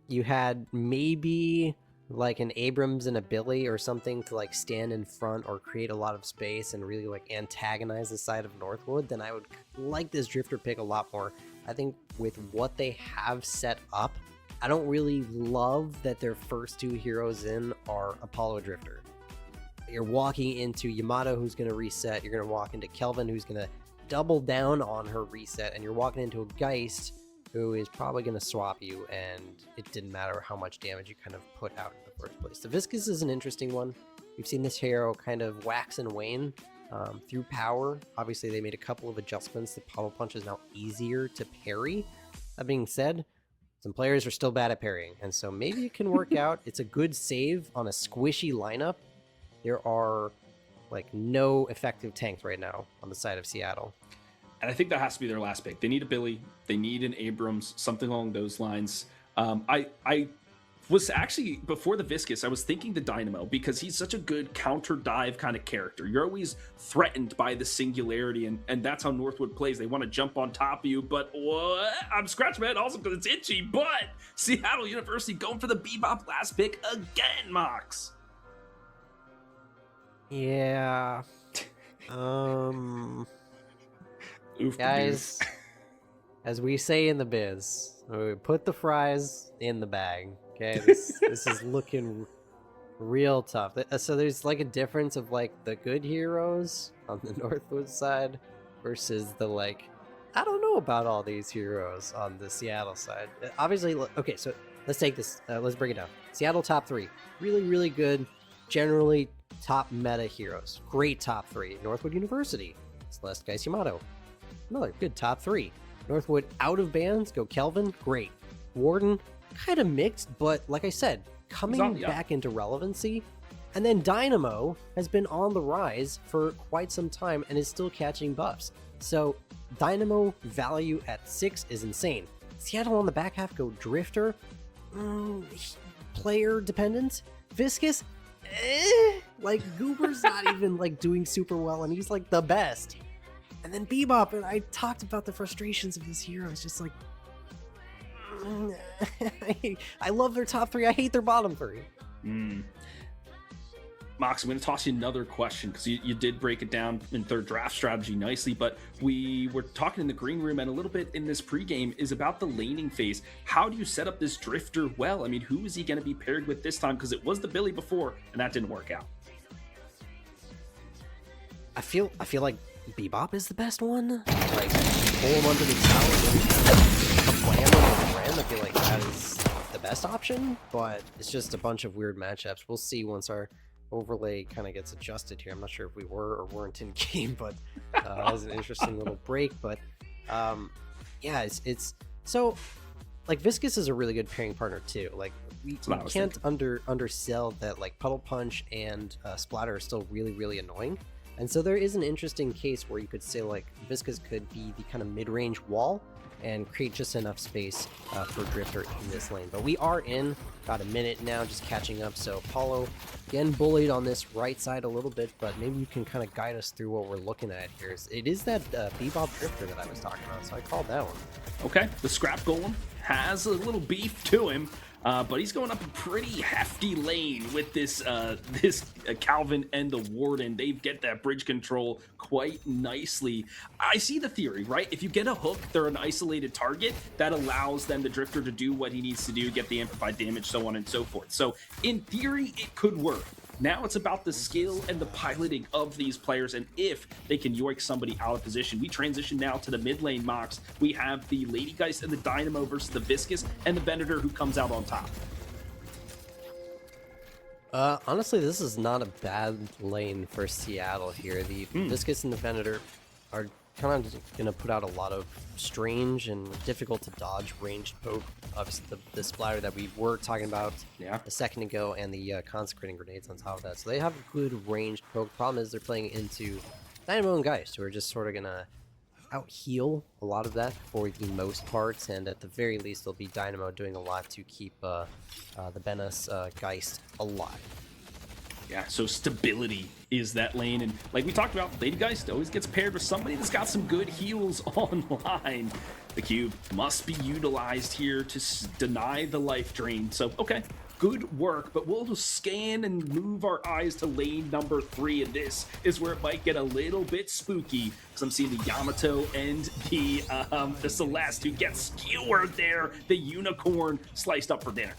you had maybe like an Abrams and a Billy or something to like stand in front or create a lot of space and really like antagonize the side of Northwood, then I would like this Drifter pick a lot more. I think with what they have set up, I don't really love that their first 2 heroes in are Apollo Drifter. You're walking into Yamato, who's going to reset. You're going to walk into Kelvin, who's going to double down on her reset. And you're walking into a Geist, who is probably going to swap you, and it didn't matter how much damage you kind of put out in the first place. The Viscus is an interesting one. We've seen this hero kind of wax and wane through power. Obviously, they made a couple of adjustments. The Pummel Punch is now easier to parry. That being said, some players are still bad at parrying, and so maybe it can work out. It's a good save on a squishy lineup. There are like no effective tanks right now on the side of Seattle. And I think that has to be their last pick. They need a Billy. They need an Abrams, something along those lines. I was actually, before the Viscus, I was thinking the Dynamo, because he's such a good counter dive kind of character. You're always threatened by the singularity, and that's how Northwood plays. They want to jump on top of you, but what? I'm scratching my head also because it's itchy, but Seattle University going for the Bebop last pick again, Mox. Yeah. Oof, guys, as we say in the biz, we put the fries in the bag. Okay, this is looking real tough. So there's like a difference of like the good heroes on the Northwood side versus the like, I don't know about all these heroes on the Seattle side. Obviously, okay, so let's take this, let's break it down. Seattle top 3, really, really good, generally top meta heroes. Great top 3. Northwood University, Celeste, Geist, Yamato. Another good top 3. Northwood out of bans, go Kelvin, great. Warden, kind of mixed, but like I said, coming back into relevancy. And then Dynamo has been on the rise for quite some time and is still catching buffs. So Dynamo value at 6 is insane. Seattle on the back half go Drifter, player dependent. Viscus, Like, Goober's not even, like, doing super well, and he's, like, the best. And then Bebop, and I talked about the frustrations of this hero. It's just like, I love their top 3. I hate their bottom 3. Mox, I'm going to toss you another question because you did break it down in third draft strategy nicely, but we were talking in the green room and a little bit in this pregame is about the laning phase. How do you set up this drifter well? I mean, who is he going to be paired with this time? Because it was the Billy before, and that didn't work out. I feel like Bebop is the best one. Like, pull him under the tower, and blam him with a ram. I feel like that is the best option, but it's just a bunch of weird matchups. We'll see once our overlay kind of gets adjusted here. I'm not sure if we were or weren't in game, but that was an interesting little break. But yeah, it's so, like, Viscous is a really good pairing partner too. Like, we can't undersell that, like, Puddle Punch and Splatter are still really annoying. And so there is an interesting case where you could say, like, Viscous could be the kind of mid-range wall and create just enough space for Drifter in this lane. But we are in about a minute now, just catching up. So Paulo, again, bullied on this right side a little bit, but maybe you can kind of guide us through what we're looking at here. It is that Bebop Drifter that I was talking about, so I called that one. Okay, the Scrap Golem has a little beef to him. But he's going up a pretty hefty lane with this Calvin and the Warden. They get that bridge control quite nicely. I see the theory, right? If you get a hook, they're an isolated target that allows then the Drifter to do what he needs to do, get the amplified damage, so on and so forth. So in theory, it could work. Now it's about the skill and the piloting of these players and if they can yoink somebody out of position. We transition now to the mid lane, Mox. We have the Lady Geist and the Dynamo versus the Viscous and the Venator who comes out on top. Honestly, this is not a bad lane for Seattle here. The Viscous and the Venator are kind of going to put out a lot of strange and difficult to dodge ranged poke. Obviously, the splatter that we were talking about a second ago, and the consecrating grenades on top of that. So they have a good ranged poke. Problem is they're playing into Dynamo and Geist, who are just sort of going to out heal a lot of that for the most parts, and at the very least, there'll be Dynamo doing a lot to keep the Benus Geist alive. Yeah, so stability is that lane, and like we talked about, Lady Geist always gets paired with somebody that's got some good heals online. The cube must be utilized here to deny the life drain. So, okay, good work, but we'll just scan and move our eyes to lane number 3, and this is where it might get a little bit spooky, because I'm seeing the Yamato and the Celeste who get skewered there, the Unicorn sliced up for dinner.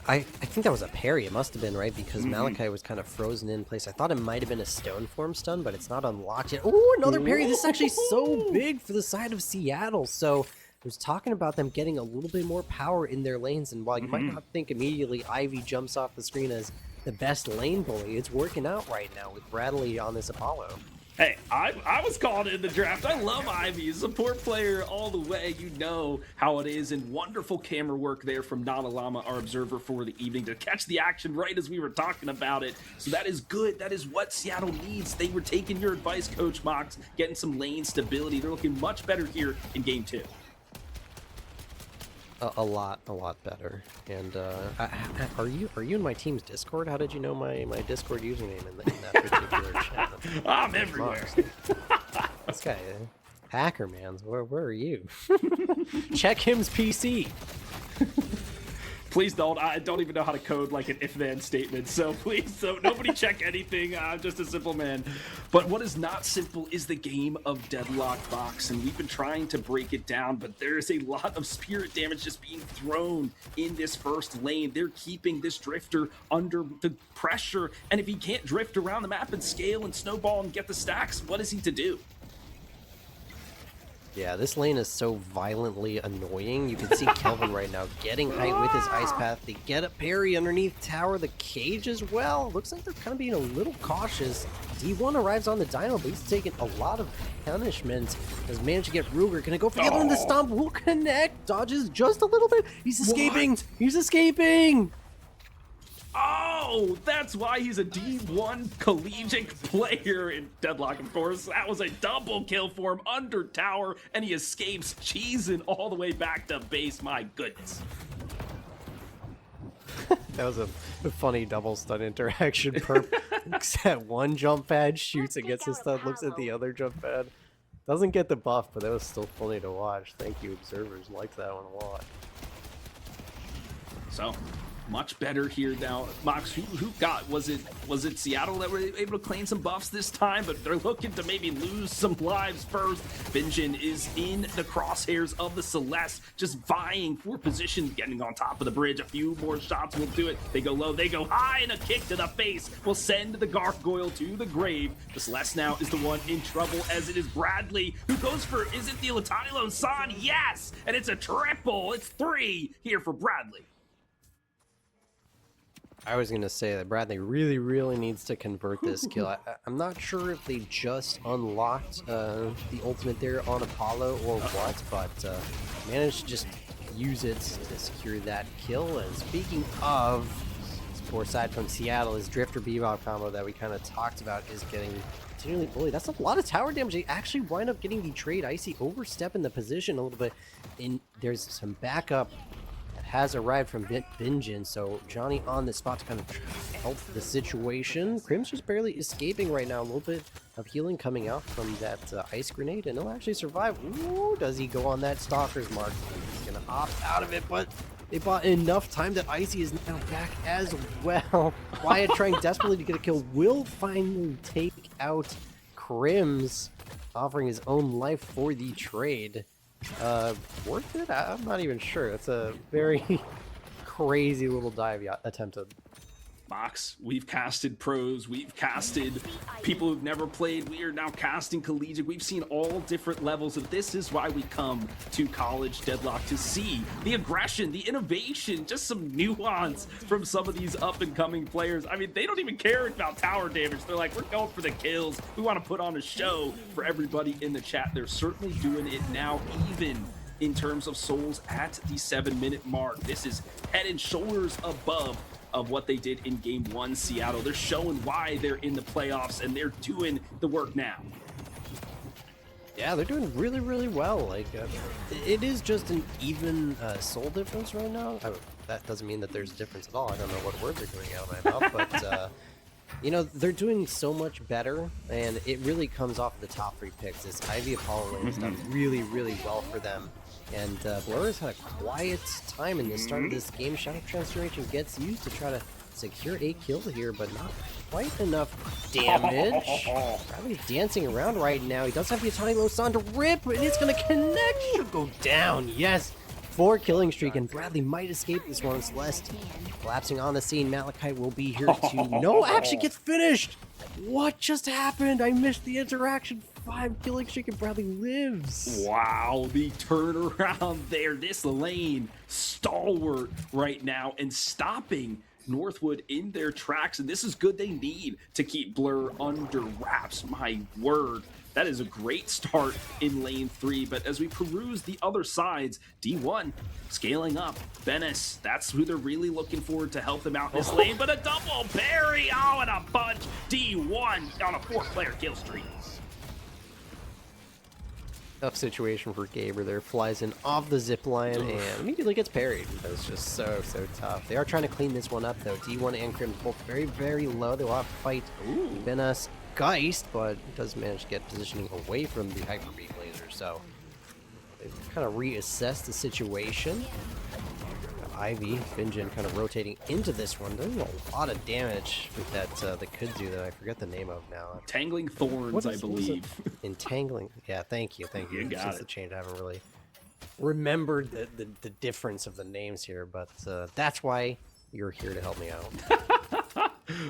I think that was a parry. It must have been, right? Because Malachi was kind of frozen in place. I thought it might have been a stone form stun, but it's not unlocked yet. Oh, another parry. This is actually so big for the side of Seattle. So I was talking about them getting a little bit more power in their lanes. And while you might not think immediately Ivy jumps off the screen as the best lane bully, it's working out right now with Bradley on this Apollo. Hey, I was called in the draft. I love Ivy, support player all the way. You know how it is, and wonderful camera work there from Nana Lama, our observer for the evening, to catch the action right as we were talking about it. So that is good. That is what Seattle needs. They were taking your advice, Coach Mox, getting some lane stability. They're looking much better here in game 2. A lot better. And are you in my team's Discord? How did you know my Discord username in that particular chat? I'm everywhere. This guy, hacker man. Where are you? Check him's PC. Please don't. I don't even know how to code like an if-then statement. So please, nobody check anything. I'm just a simple man. But what is not simple is the game of Deadlock Box. And we've been trying to break it down, but there is a lot of spirit damage just being thrown in this first lane. They're keeping this Drifter under the pressure. And if he can't drift around the map and scale and snowball and get the stacks, what is he to do? Yeah, this lane is so violently annoying. You can see Kelvin right now getting height with his Ice Path. They get a parry underneath tower, the cage as well. Looks like they're kind of being a little cautious. D1 arrives on the Dino, but he's taking a lot of punishment. Has managed to get Ruger. Gonna go for the other one. The stomp will connect. Dodges just a little bit. He's escaping. What? He's escaping. Oh, that's why he's a D1 collegiate player in Deadlock, of course. That was a double kill for him under tower, and he escapes, cheesing all the way back to base. My goodness. That was a funny double stun interaction. Perp looks at one jump pad, shoots and gets his stun, looks at the other jump pad. Doesn't get the buff, but that was still funny to watch. Thank you, observers. Liked that one a lot. So much better here now. Mox, who got? Was it Seattle that were able to claim some buffs this time? But they're looking to maybe lose some lives first. Benjin is in the crosshairs of the Celeste, just vying for position, getting on top of the bridge. A few more shots will do it. They go low, they go high, and a kick to the face will send the Gargoyle to the grave. The Celeste now is the one in trouble, as it is Bradley who goes for, is it the Latanilo San? Yes! And it's a triple. It's 3 here for Bradley. I was going to say that Bradley really needs to convert this kill. I'm not sure if they just unlocked the ultimate there on Apollo or what, but managed to just use it to secure that kill. And speaking of, poor side from Seattle, his Drifter Bebop combo that we kind of talked about is getting continually bullied. That's a lot of tower damage. They actually wind up getting the trade. Icy overstepping the position a little bit, and there's some backup has arrived from Benjin, so Johnny on the spot to kind of help the situation. Crim's just barely escaping right now. A little bit of healing coming out from that ice grenade, and he'll actually survive. Ooh, does he go on that Stalker's mark? He's gonna opt out of it, but they bought enough time that Icy is now back as well. Wyatt trying desperately to get a kill, will finally take out Crims, offering his own life for the trade. Worth it? I'm not even sure. It's a very crazy little dive attempted. Mox, we've casted pros, we've casted people who've never played, we are now casting collegiate, we've seen all different levels, and this is why we come to College Deadlock, to see the aggression, the innovation, just some nuance from some of these up-and-coming players. I mean, they don't even care about tower damage. They're like, we're going for the kills. We want to put on a show for everybody in the chat. They're certainly doing it now, even in terms of souls at the 7-minute mark. This is head and shoulders above of what they did in game 1 Seattle. They're showing why they're in the playoffs, and they're doing the work now. Yeah, they're doing really well. Like it is just an even soul difference right now. That doesn't mean that there's a difference at all. I don't know what words are coming out of my mouth, but you know, they're doing so much better, and it really comes off the top 3 picks. This Ivy Apollo lane has done really well for them. And Blur has had a quiet time in the start of this game. Shadow Transformation gets used to try to secure a kill here, but not quite enough damage. Bradley's dancing around right now. He does have the Atani Losan to rip, and it's going to connect. Should go down. Yes. 4 killing streak, and Bradley might escape this one. Celeste collapsing on the scene. Malachite will be here too. No, actually gets finished. What just happened? I missed the interaction. 5 killing streak, and Bradley lives. Wow, the turnaround there. This lane stalwart right now and stopping NorthWood in their tracks, and this is good. They need to keep Blur under wraps. My word. That is a great start in lane 3, but as we peruse the other sides, D1 scaling up. Venice, that's who they're really looking for to help them out in this lane, but a double parry, oh, and a bunch. D1 on a 4-player kill streak. Tough situation for Gaber there. Flies in off the zip line and immediately gets parried. That was just so tough. They are trying to clean this one up though. D1 and Crim both very low. They will have to fight Venice Geist, but does manage to get positioning away from the Hyper Beam laser. So they've kind of reassessed the situation. Ivy, Benjin kind of rotating into this one. Doing a lot of damage with that the could do that I forget the name of now. Tangling Thorns, I believe. Entangling. Yeah, thank you. You got Since it. the change, I haven't really remembered the difference of the names here, but that's why you're here to help me out.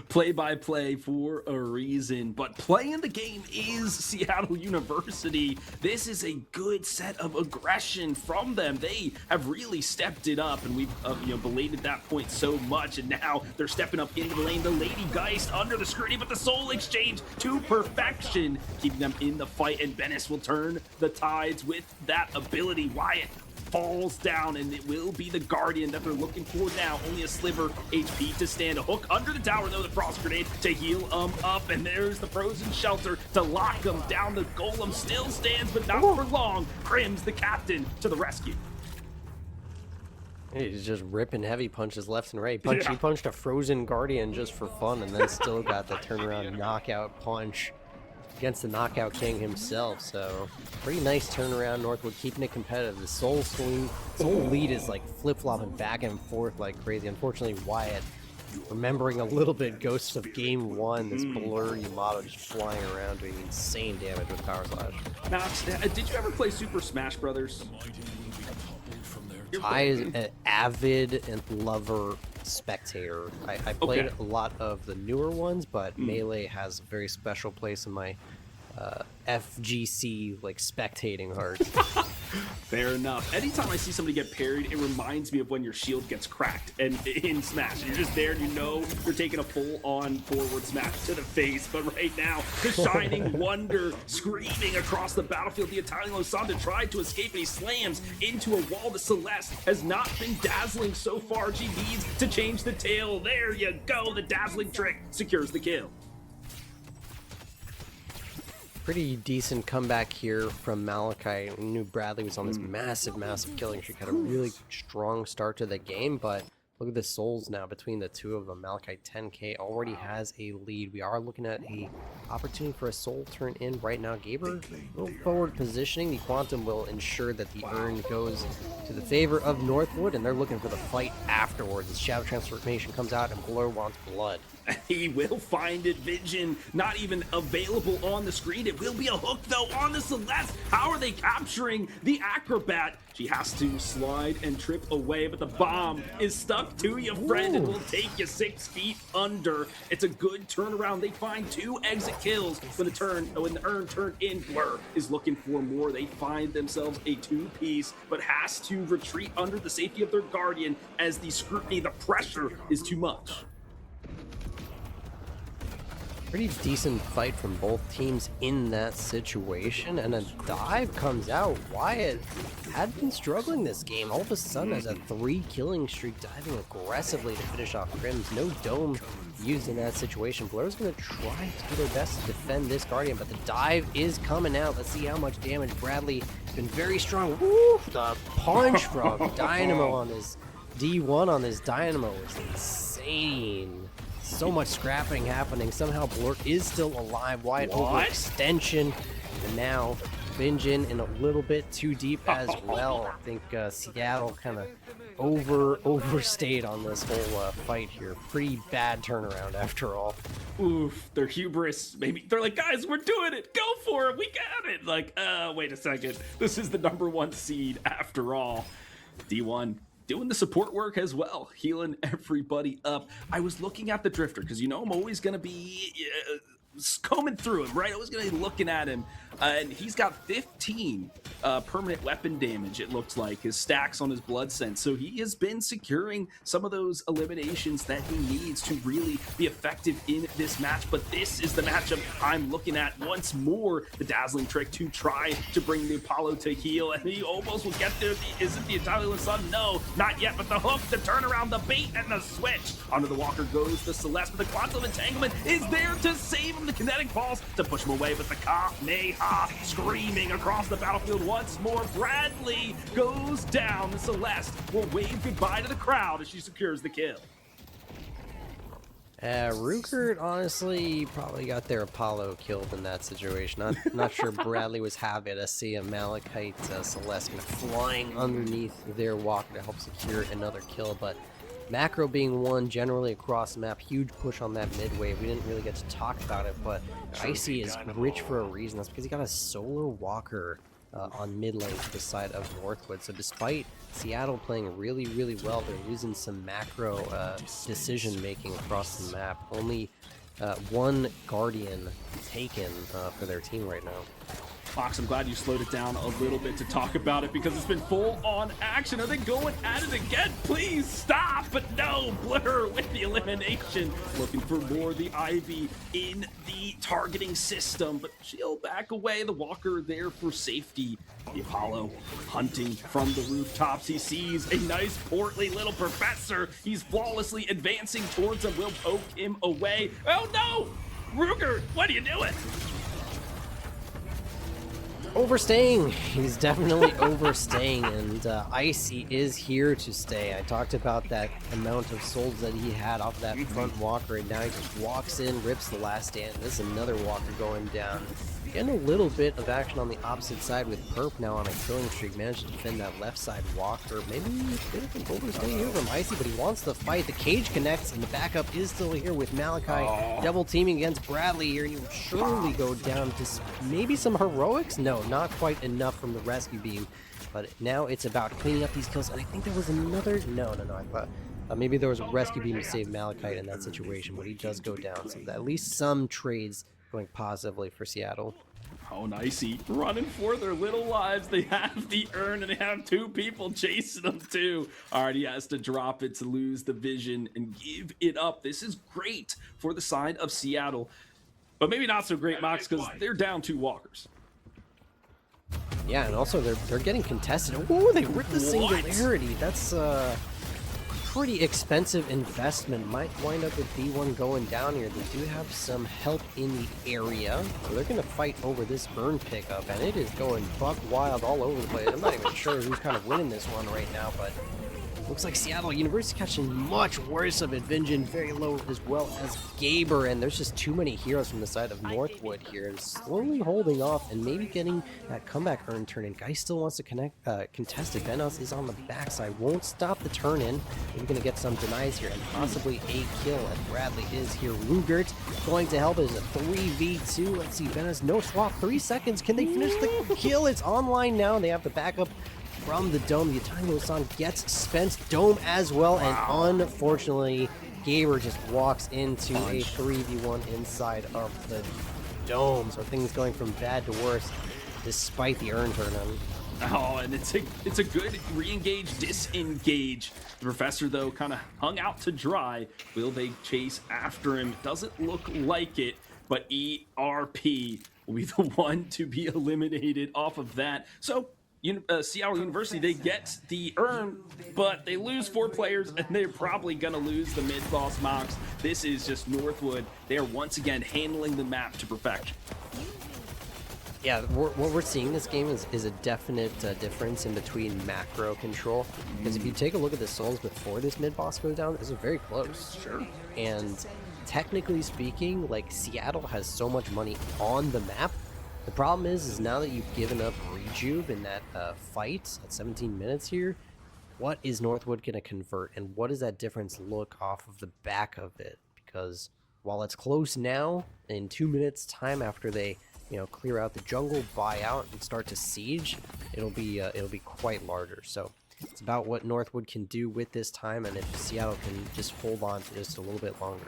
Play-by-play for a reason, but playing the game is Seattle University. This is a good set of aggression from them. They have really stepped it up, and we've belated that point so much, and now they're stepping up into the lane. The Lady Geist under the scrutiny, but the soul exchange to perfection, keeping them in the fight, and Venice will turn the tides with that ability. Wyatt falls down, and it will be the Guardian that they're looking for now. Only a sliver HP to stand. A hook under the tower, though, the Frost Grenade to heal up, and there's the Frozen Shelter to lock them down. The Golem still stands, but not for long. Crim's the captain to the rescue. He's just ripping heavy punches left and right. He punched a frozen Guardian just for fun, and then still got the turnaround knockout punch against the Knockout King himself. So pretty nice turnaround. NorthWood keeping it competitive. The Soul lead is like flip-flopping back and forth like crazy. Unfortunately, Wyatt, remembering a little bit Ghosts of Game 1, this blur Yamato just flying around doing insane damage with Power Slash. Now, did you ever play Super Smash Brothers? I is an avid and lover spectator. I played a lot of the newer ones, but Melee has a very special place in my FGC like spectating heart. Fair enough. Anytime I see somebody get parried, it reminds me of when your shield gets cracked and in Smash. You're just there and you know you're taking a full-on forward smash to the face. But right now, the Shining Wonder screaming across the battlefield. The Italian Losanda tried to escape and he slams into a wall. The Celeste has not been dazzling so far. She needs to change the tail. There you go. The dazzling trick secures the kill. Pretty decent comeback here from Malachi. We knew Bradley was on this massive killing streak. Had a really strong start to the game, but look at the souls now between the two of them. Malachi 10k already has a lead. We are looking at a opportunity for a soul turn in right now. Gaber, a little forward positioning. The Quantum will ensure that the urn goes to the favor of NorthWood, and they're looking for the fight afterwards. The Shadow Transformation comes out, and Blur wants blood. He will find it. Vision not even available on the screen. It will be a hook though on the Celeste. How are they capturing the Acrobat? She has to slide and trip away, but the bomb is stuck to you, friend. It will take you 6 feet under. It's a good turnaround. They find 2 exit kills when the urn turned in. Blur is looking for more. They find themselves a 2-piece, but has to retreat under the safety of their Guardian as the scrutiny, the pressure is too much. Pretty decent fight from both teams in that situation, and a dive comes out. Wyatt had been struggling this game. All of a sudden, has a 3 killing streak, diving aggressively to finish off Crims. No dome used in that situation. Blur's going to try to do their best to defend this Guardian, but the dive is coming out. Let's see how much damage. Bradley has been very strong. Woo! The punch from Dynamo on this D1 on this Dynamo is insane. So much scrapping happening. Somehow Blur is still alive. Wyatt overextension. And now Binjin in a little bit too deep as well. I think Seattle kind of overstayed on this whole fight here. Pretty bad turnaround after all. Oof, their hubris. Maybe they're like, guys, we're doing it. Go for it. We got it. Like, wait a second. This is the #1 seed after all. D1 doing the support work as well, healing everybody up. I was looking at the Drifter because, you know, I'm always going to be combing through him, right? I was going to be looking at him, and he's got 15 permanent weapon damage, it looks like, his stacks on his blood sense. So he has been securing some of those eliminations that he needs to really be effective in this match. But this is the matchup I'm looking at once more. The dazzling trick to try to bring the Apollo to heal, and he almost will get there. Is it the Italian Sun? No, not yet, but the hook, the turnaround, the bait, and the switch. Onto the Walker goes the Celeste, but the Quantum Entanglement is there to save him. The kinetic balls to push him away, but the Kamehameha screaming across the battlefield once more. Bradley goes down. The Celeste will wave goodbye to the crowd as she secures the kill. Rukert honestly probably got their Apollo killed in that situation. Not sure Bradley was happy to see a Malachite Celeste flying underneath their Walker to help secure another kill, but macro being one generally across the map, huge push on that mid wave. We didn't really get to talk about it, but Icy is rich for a reason. That's because he got a solar walker on mid lane to the side of NorthWood. So despite Seattle playing really well, they're losing some macro decision making across the map. Only 1 Guardian taken for their team right now. Fox, I'm glad you slowed it down a little bit to talk about it because it's been full-on action. Are they going at it again? Please stop! But no, Blur with the elimination. Looking for more. The Ivy in the targeting system, but she'll back away. The Walker there for safety. The Apollo hunting from the rooftops. He sees a nice portly little professor. He's flawlessly advancing towards him. Will poke him away. Oh no! Ruger, what are you doing? overstaying. He's definitely overstaying, and Icy is here to stay. I talked about that amount of souls that he had off that front walker, and now he just walks in, rips the last stand. This is another walker going down. Getting a little bit of action on the opposite side with Perp now on a killing streak. Managed to defend that left side walker. Maybe a bit of an overstay here from Icy, but he wants to fight. The cage connects, and the backup is still here with Malachi double teaming against Bradley here. He will surely go down to maybe some heroics. No, not quite enough from the rescue beam. But now it's about cleaning up these kills. And I think there was another. No. I thought maybe there was a rescue beam to save Malachite in that situation, but he does go down. So at least some trades going positively for Seattle. Oh, Nicey running for their little lives. They have the urn, and they have two people chasing them too. All right, he has to drop it to lose the vision and give it up. This is great for the side of Seattle, but maybe not so great, Mox, because they're down 2 walkers. Yeah, and also they're getting contested. Oh, they ripped the singularity. That's pretty expensive investment. Might wind up with D1 going down here. They do have some help in the area, so they're going to fight over this burn pickup, and it is going buck wild all over the place. I'm not even sure who's kind of winning this one right now, but looks like Seattle University catching much worse of it. Vinjin very low, as well as Gaber, and there's just too many heroes from the side of Northwood here, and slowly holding off and maybe getting that comeback urn turn in. Guy still wants to contest it. Venos is on the backside, won't stop the turn in. We're going to get some denies here and possibly a kill, and Bradley is here. Rugert going to help as a 3v2. Let's see, Venos, no swap, 3 seconds. Can they finish the kill? It's online now, and they have the backup from the dome. The Italian San gets spent dome as well, and unfortunately Gaber just walks into a 3v1 inside of the dome. So things going from bad to worse despite the urn turn on. Oh, and it's a good re-engage, disengage. The professor, though, kind of hung out to dry. Will they chase after him? Doesn't look like it, but ERP will be the one to be eliminated off of that. So Seattle University, they get the urn, but they lose 4 players, and they're probably going to lose the mid-boss Mox. This is just Northwood. They are once again handling the map to perfection. Yeah, what we're seeing this game is a definite difference in between macro control. Because if you take a look at the souls before this mid-boss goes down, it's very close. Sure. And technically speaking, like, Seattle has so much money on the map. The problem is now that you've given up Rejuve in that fight at 17 minutes here, what is Northwood going to convert, and what does that difference look off of the back of it? Because while it's close now, in 2 minutes time after they clear out the jungle, buy out, and start to siege, it'll be quite larger. So it's about what Northwood can do with this time, and if Seattle can just hold on for just a little bit longer.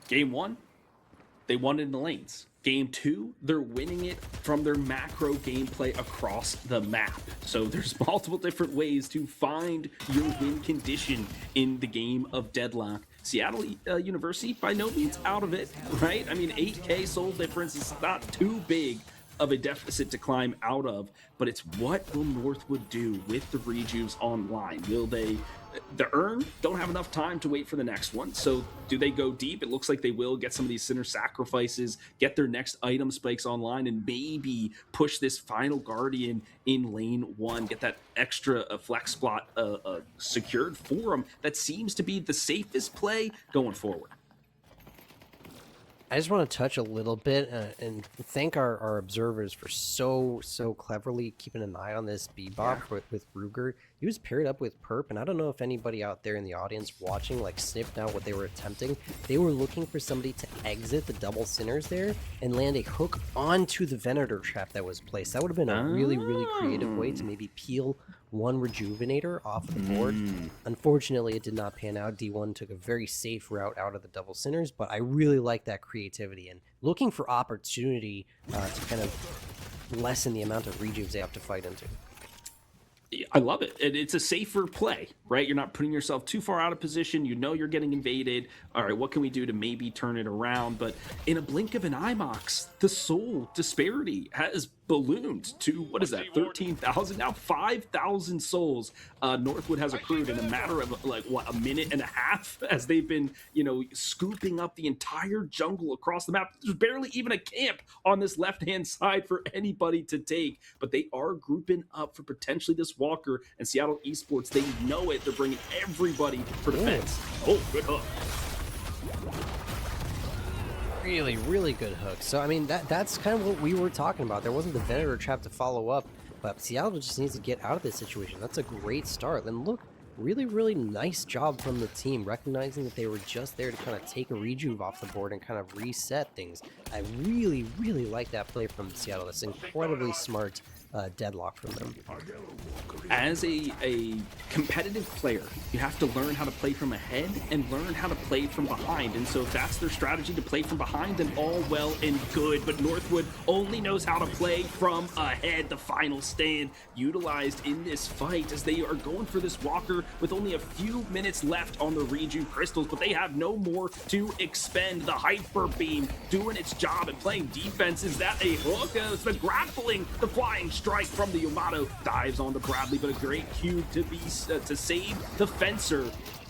Game 1, they won in the lanes. Game 2, they're winning it from their macro gameplay across the map. So there's multiple different ways to find your win condition in the game of Deadlock. Seattle University, by no means out of it, right? I mean, 8K soul difference is not too big of a deficit to climb out of, but it's what will Northwood do with the rejuves online? Will they, the urn don't have enough time to wait for the next one, so do they go deep? It looks like they will get some of these center sacrifices, get their next item spikes online, and maybe push this final guardian in lane 1, get that extra flex spot secured for them. That seems to be the safest play going forward. I just want to touch a little bit and thank our observers for so cleverly keeping an eye on this Bebop with Ruger. He was paired up with Perp, and I don't know if anybody out there in the audience watching sniffed out what they were attempting. They were looking for somebody to exit the double sinners there and land a hook onto the Venator trap that was placed. That would have been a really creative way to maybe peel one Rejuvenator off the board. Unfortunately, it did not pan out. D1 took a very safe route out of the double sinners, but I really like that creativity and looking for opportunity to kind of lessen the amount of rejuves they have to fight into. I love it. It's a safer play, right? You're not putting yourself too far out of position. You know you're getting invaded. All right, what can we do to maybe turn it around? But in a blink of an eye, Mox, the soul disparity has ballooned to, what is that, 13,000, now 5,000 souls. Northwood has accrued in a matter of like what, a minute and a half, as they've been, you know, scooping up the entire jungle across the map. There's barely even a camp on this left hand side for anybody to take, but they are grouping up for potentially this walker. And Seattle Esports, they know it. They're bringing everybody for defense. Oh, good hook. Really, really good hook. So, I mean, that's kind of what we were talking about. There wasn't the Venator trap to follow up, but Seattle just needs to get out of this situation. That's a great start. And look, really, really nice job from the team, recognizing that they were just there to kind of take a rejuve off the board and kind of reset things. I really, really like that play from Seattle. That's incredibly smart deadlock from them. As a competitive player, you have to learn how to play from ahead and learn how to play from behind. And so if that's their strategy, to play from behind, then all well and good. But Northwood only knows how to play from ahead. The final stand utilized in this fight as they are going for this walker with only a few minutes left on the Reju crystals, but they have no more to expend. The hyper beam doing its job and playing defense. Is that a hook? It's the grappling, the flying strike from the Yamato, dives onto Bradley, but a great cue to be to save the fencer.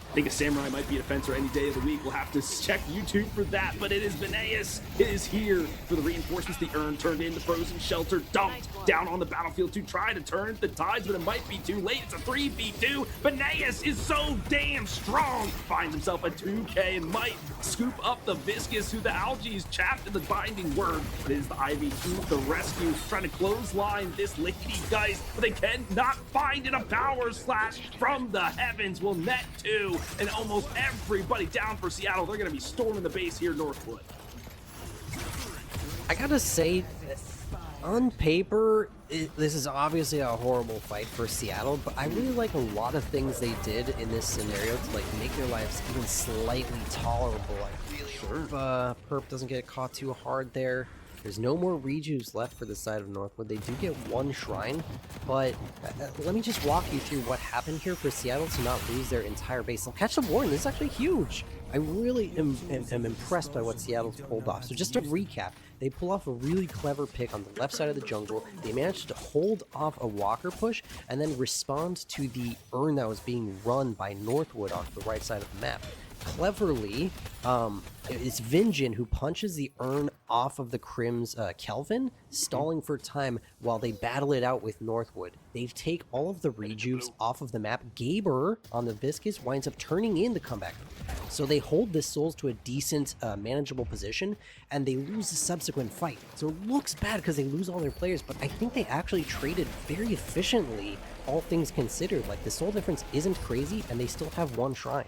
I think a samurai might be a fencer any day of the week. We'll have to check YouTube for that, but it is Beneas. It is here for the reinforcements. The urn turned into frozen shelter, dumped down on the battlefield to try to turn the tides, but it might be too late. It's a 3v2. Beneas is so damn strong. Finds himself a 2k and might scoop up the Viscous, who the algae is chapped in the binding word. But it is the IV2, the rescue, trying to clothesline this lady, guys, but they cannot find it. A power slash from the heavens will net 2. And almost everybody down for Seattle. They're going to be storming the base here, Northwood. I gotta say, on paper, this is obviously a horrible fight for Seattle, but I really like a lot of things they did in this scenario to like make their lives even slightly tolerable. I really hope Perp doesn't get caught too hard there. There's no more rejuves left for the side of Northwood. They do get one shrine, but let me just walk you through what happened here for Seattle to not lose their entire base. They'll catch the warning. This is actually huge. I really am impressed by what Seattle pulled off. So just to recap, they pull off a really clever pick on the left side of the jungle. They managed to hold off a walker push and then respond to the urn that was being run by Northwood on the right side of the map. Cleverly, it's Vinjin who punches the urn off of the Crim's Kelvin, stalling for time while they battle it out with Northwood. They take all of the rejuves off of the map. Gaber on the Viscous winds up turning in the comeback. So they hold the souls to a decent, manageable position, and they lose the subsequent fight. So it looks bad because they lose all their players, but I think they actually traded very efficiently, all things considered. Like, the soul difference isn't crazy, and they still have one shrine.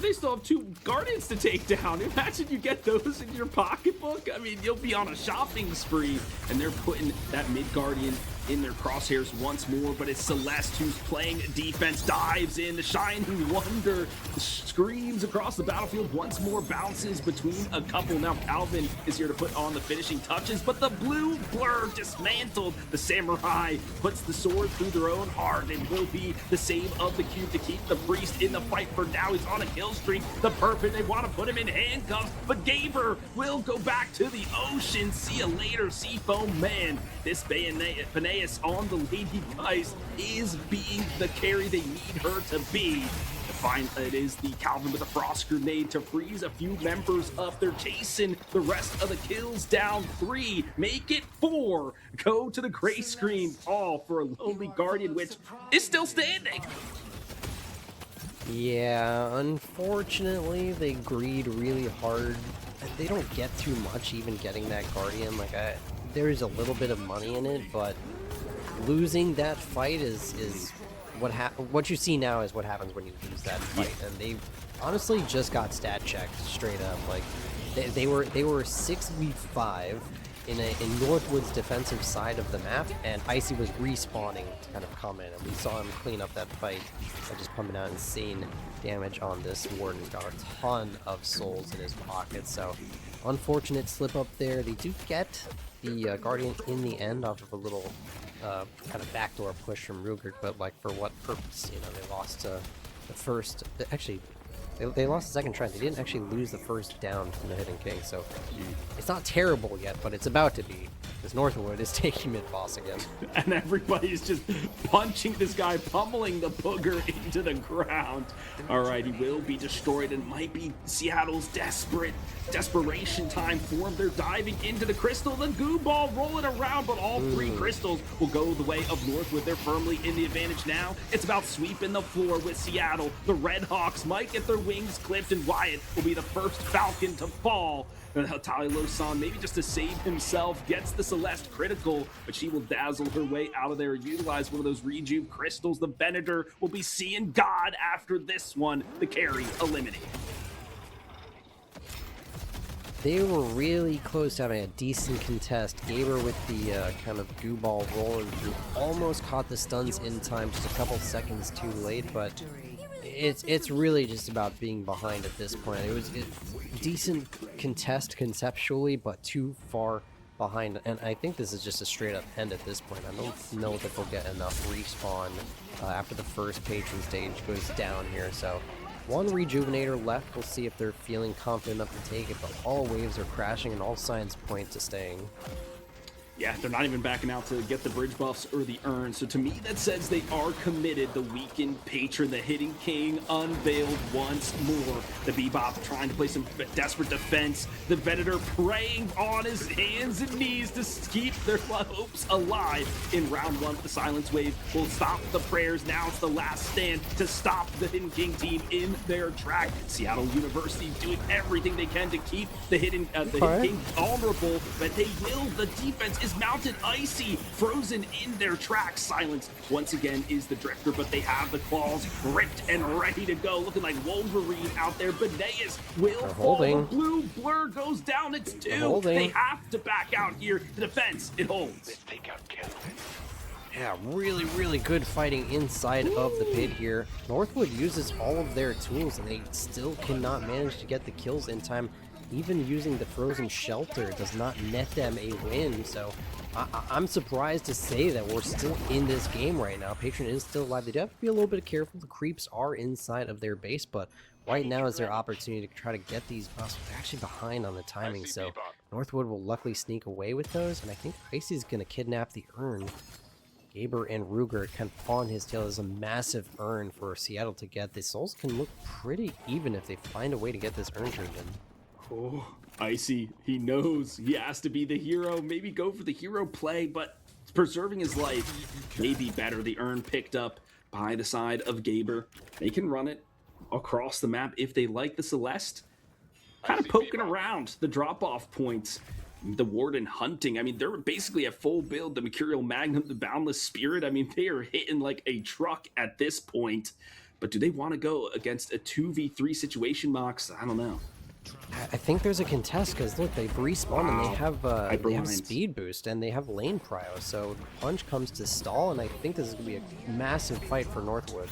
They still have 2 Guardians to take down. Imagine you get those in your pocketbook. I mean, you'll be on a shopping spree, and they're putting that mid Guardian in their crosshairs once more, but it's Celeste who's playing defense, dives in, the Shining Wonder screams across the battlefield once more, bounces between a couple. Now Calvin is here to put on the finishing touches, but the blue blur dismantled. The Samurai puts the sword through their own heart and will be the save of the cube to keep the priest in the fight for now. He's on a kill streak. The Perfect, they want to put him in handcuffs, but Gaber will go back to the ocean. See you later, Seafoam Man. This Beneas on the Lady Geist is being the carry they need her to be. It is the Calvin with a frost grenade to freeze a few members up. They're chasing the rest of the kills down. 3, make it 4. Go to the gray screen. All for a Lonely Guardian, which is still standing. Yeah, unfortunately, they greed really hard. They don't get too much even getting that Guardian. Like, there's a little bit of money in it, but losing that fight is what you see now is what happens when you lose that fight. And they honestly just got stat checked straight up. Like, they were 6v5 in Northwood's defensive side of the map, and Icy was respawning to kind of come in, and we saw him clean up that fight by just pumping out insane damage on this Warden. He's got a ton of souls in his pocket, so unfortunate slip up there. They do get the Guardian in the end off of a little kind of backdoor push from Rugert, but like, for what purpose? You know, they lost the first. Actually, they lost the second try. They didn't actually lose the first down from the Hidden King, so it's not terrible yet, but it's about to be. Because Northwood is taking mid boss again. And everybody's just punching this guy, pummeling the booger into the ground. All right, he will be destroyed, and might be Seattle's desperation time for him. They're diving into the crystal, the goo ball rolling around, but all three crystals will go the way of Northwood. They're firmly in the advantage now. It's about sweeping the floor with Seattle. The Red Hawks might get their wings clipped, and Wyatt will be the first Falcon to fall. Tylo-san, maybe just to save himself, gets the Celeste critical, but she will dazzle her way out of there, utilize one of those rejuve crystals. The Venator will be seeing God after this one. The carry eliminated. They were really close to having a decent contest. Gaber with the kind of goo ball rolling through almost caught the stuns in time, just a couple seconds too late, but it's really just about being behind at this point. It was a decent contest conceptually, but too far behind, and I think this is just a straight up end at this point. I don't know that they'll get enough respawn after the first patron stage goes down here, so one rejuvenator left. We'll see if they're feeling confident enough to take it, but all waves are crashing and all signs point to staying. Yeah, they're not even backing out to get the bridge buffs or the urn. So to me, that says they are committed. The weakened patron, the Hidden King, unveiled once more. The Bebop trying to play some desperate defense. The Venator praying on his hands and knees to keep their hopes alive in round one. The Silence Wave will stop the prayers. Now it's the last stand to stop the Hidden King team in their track. Seattle University doing everything they can to keep the Hidden King vulnerable, but they will. The defense is mounted icy, frozen in their tracks. Silence once again is the drifter, but they have the claws ripped and ready to go, looking like Wolverine out there. Beneas will fall. The blue blur goes down. It's two. They have to back out here. The defense, it holds. Yeah, really good fighting inside of the pit here. Northwood uses all of their tools, and they still cannot manage to get the kills in time. Even using the frozen shelter does not net them a win, so I'm surprised to say that we're still in this game right now. Patron is still alive. They do have to be a little bit careful. The creeps are inside of their base, but right now is their opportunity to try to get these buffs. They're actually behind on the timing, so Northwood will luckily sneak away with those, and I think Icy's going to kidnap the urn. Gaber and Ruger kind of pawn his tail. As a massive urn for Seattle to get. The souls can look pretty even if they find a way to get this urn turned in. Oh, Icy, he knows he has to be the hero. Maybe go for the hero play, but preserving his life may be better. The urn picked up by the side of Gaber. They can run it across the map if they like. The Celeste kind of poking around the drop-off points. The Warden hunting. I mean, they're basically at full build. The Mercurial Magnum, the Boundless Spirit. I mean, they are hitting like a truck at this point. But do they want to go against a 2v3 situation, Mox? I don't know. I think there's a contest because look, they've respawned and they have speed boost and they have lane prio. So punch comes to stall, and I think this is gonna be a massive fight for Northwood.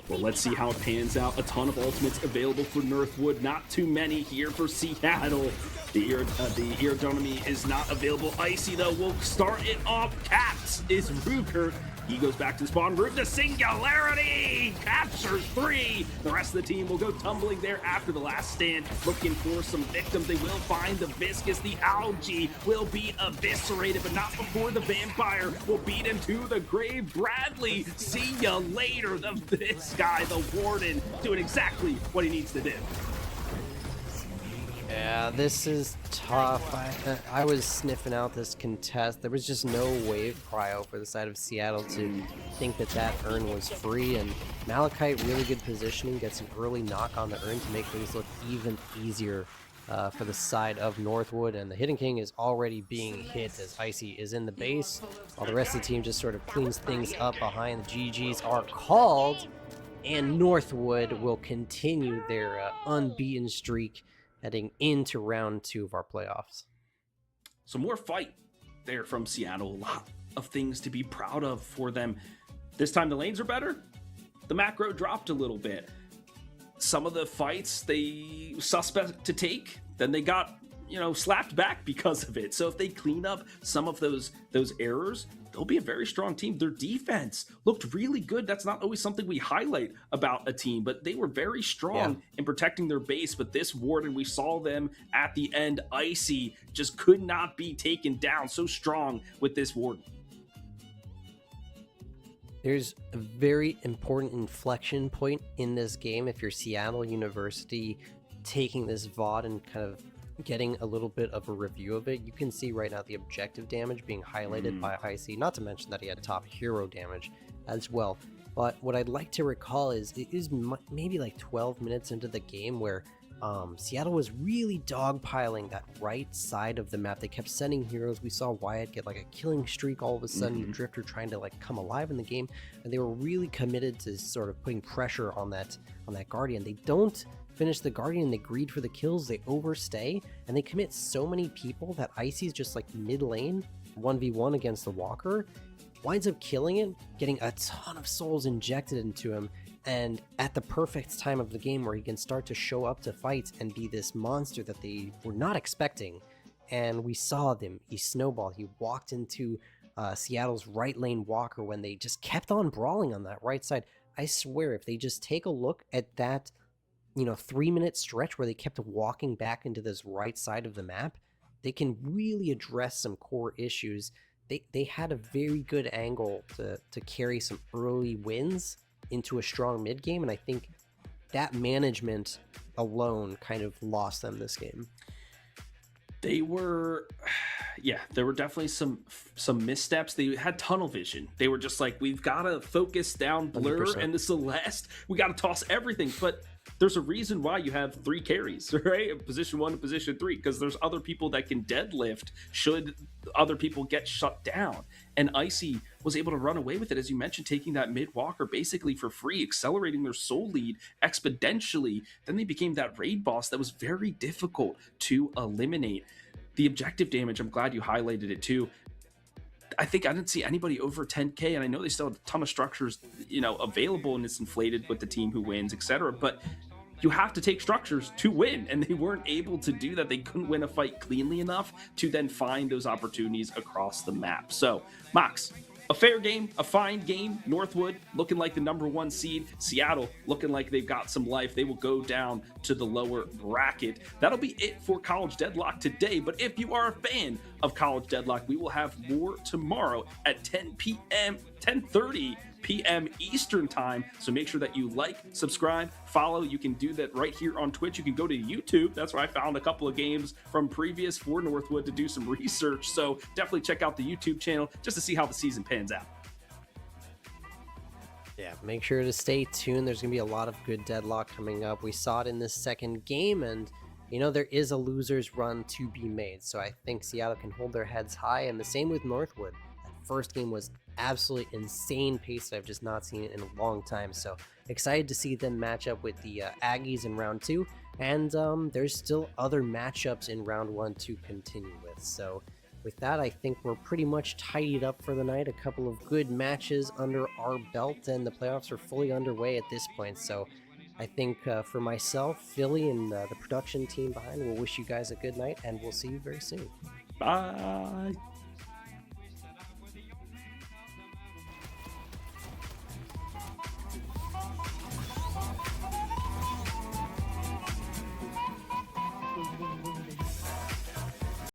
Well, let's see how it pans out. A ton of ultimates available for Northwood. Not too many here for Seattle. The Iridonomy is not available. Icy, though, will start it off. Caps is Ruger. He goes back to spawn room. The Singularity captures 3. The rest of the team will go tumbling there after the last stand, looking for some victims. They will find the Viscous. The Algae will be eviscerated, but not before the Vampire will beat him to the grave. Bradley, see ya later. This guy, the Warden, doing exactly what he needs to do. Yeah, this is tough. I was sniffing out this contest. There was just no wave prio for the side of Seattle to think that that urn was free, and Malachite, really good positioning, gets an early knock on the urn to make things look even easier for the side of Northwood, and the Hidden King is already being hit as Icy is in the base, while the rest of the team just sort of cleans things up behind. The GGs are called, and Northwood will continue their unbeaten streak heading into round 2 of our playoffs. So more fight there from Seattle. A lot of things to be proud of for them. This time the lanes are better. The macro dropped a little bit. Some of the fights they suspect to take, then they got slapped back because of it. So if they clean up some of those errors, they'll be a very strong team. Their defense looked really good. That's not always something we highlight about a team, but they were very strong in protecting their base. But this Warden, we saw them at the end. Icy just could not be taken down. So strong with this Warden. There's a very important inflection point in this game if you're Seattle University taking this VOD and kind of getting a little bit of a review of it. You can see right now the objective damage being highlighted by Icy, not to mention that he had top hero damage as well. But what I'd like to recall is it is maybe like 12 minutes into the game where Seattle was really dogpiling that right side of the map. They kept sending heroes. We saw Wyatt get like a killing streak all of a sudden, Drifter trying to like come alive in the game, and they were really committed to sort of putting pressure on that Guardian. They don't finish the Guardian, they greed for the kills, they overstay, and they commit so many people that Icy's just like mid lane 1v1 against the Walker, winds up killing it, getting a ton of souls injected into him, and at the perfect time of the game where he can start to show up to fights and be this monster that they were not expecting. And we saw them, he snowballed, he walked into Seattle's right lane Walker when they just kept on brawling on that right side. I swear, if they just take a look at that 3-minute stretch where they kept walking back into this right side of the map, they can really address some core issues. They had a very good angle to carry some early wins into a strong mid game, and I think that management alone kind of lost them this game. There were definitely some missteps. They had tunnel vision. They were just like, we've got to focus down Blur 100%. and the Celeste. We got to toss everything. But there's a reason why you have 3 carries, right? Position 1 and position 3, because there's other people that can deadlift should other people get shut down. And Icy was able to run away with it, as you mentioned, taking that mid Walker basically for free, accelerating their soul lead exponentially. Then they became that raid boss that was very difficult to eliminate. The objective damage, I'm glad you highlighted it too. I think I didn't see anybody over 10k, and I know they still have a ton of structures, available, and it's inflated with the team who wins, etc. But you have to take structures to win, and they weren't able to do that. They couldn't win a fight cleanly enough to then find those opportunities across the map. So, Mox, a fair game, a fine game. Northwood looking like the #1 seed. Seattle looking like they've got some life. They will go down to the lower bracket. That'll be it for College Deadlock today. But if you are a fan of College Deadlock, we will have more tomorrow at 10:30 p.m. Eastern time. So make sure that you like, subscribe, follow. You can do that right here on Twitch. You can go to YouTube. That's where I found a couple of games from previous for Northwood to do some research. So definitely check out the YouTube channel just to see how the season pans out. Yeah, make sure to stay tuned. There's going to be a lot of good Deadlock coming up. We saw it in this second game, and there is a loser's run to be made. So I think Seattle can hold their heads high, and the same with Northwood. That first game was absolutely insane pace that I've just not seen it in a long time. So excited to see them match up with the Aggies in round 2, and there's still other matchups in round 1 to continue with. So with that, I think we're pretty much tidied up for the night. A couple of good matches under our belt, and the playoffs are fully underway at this point. So I think for myself, Philly, and the production team behind, we'll wish you guys a good night, and we'll see you very soon. Bye.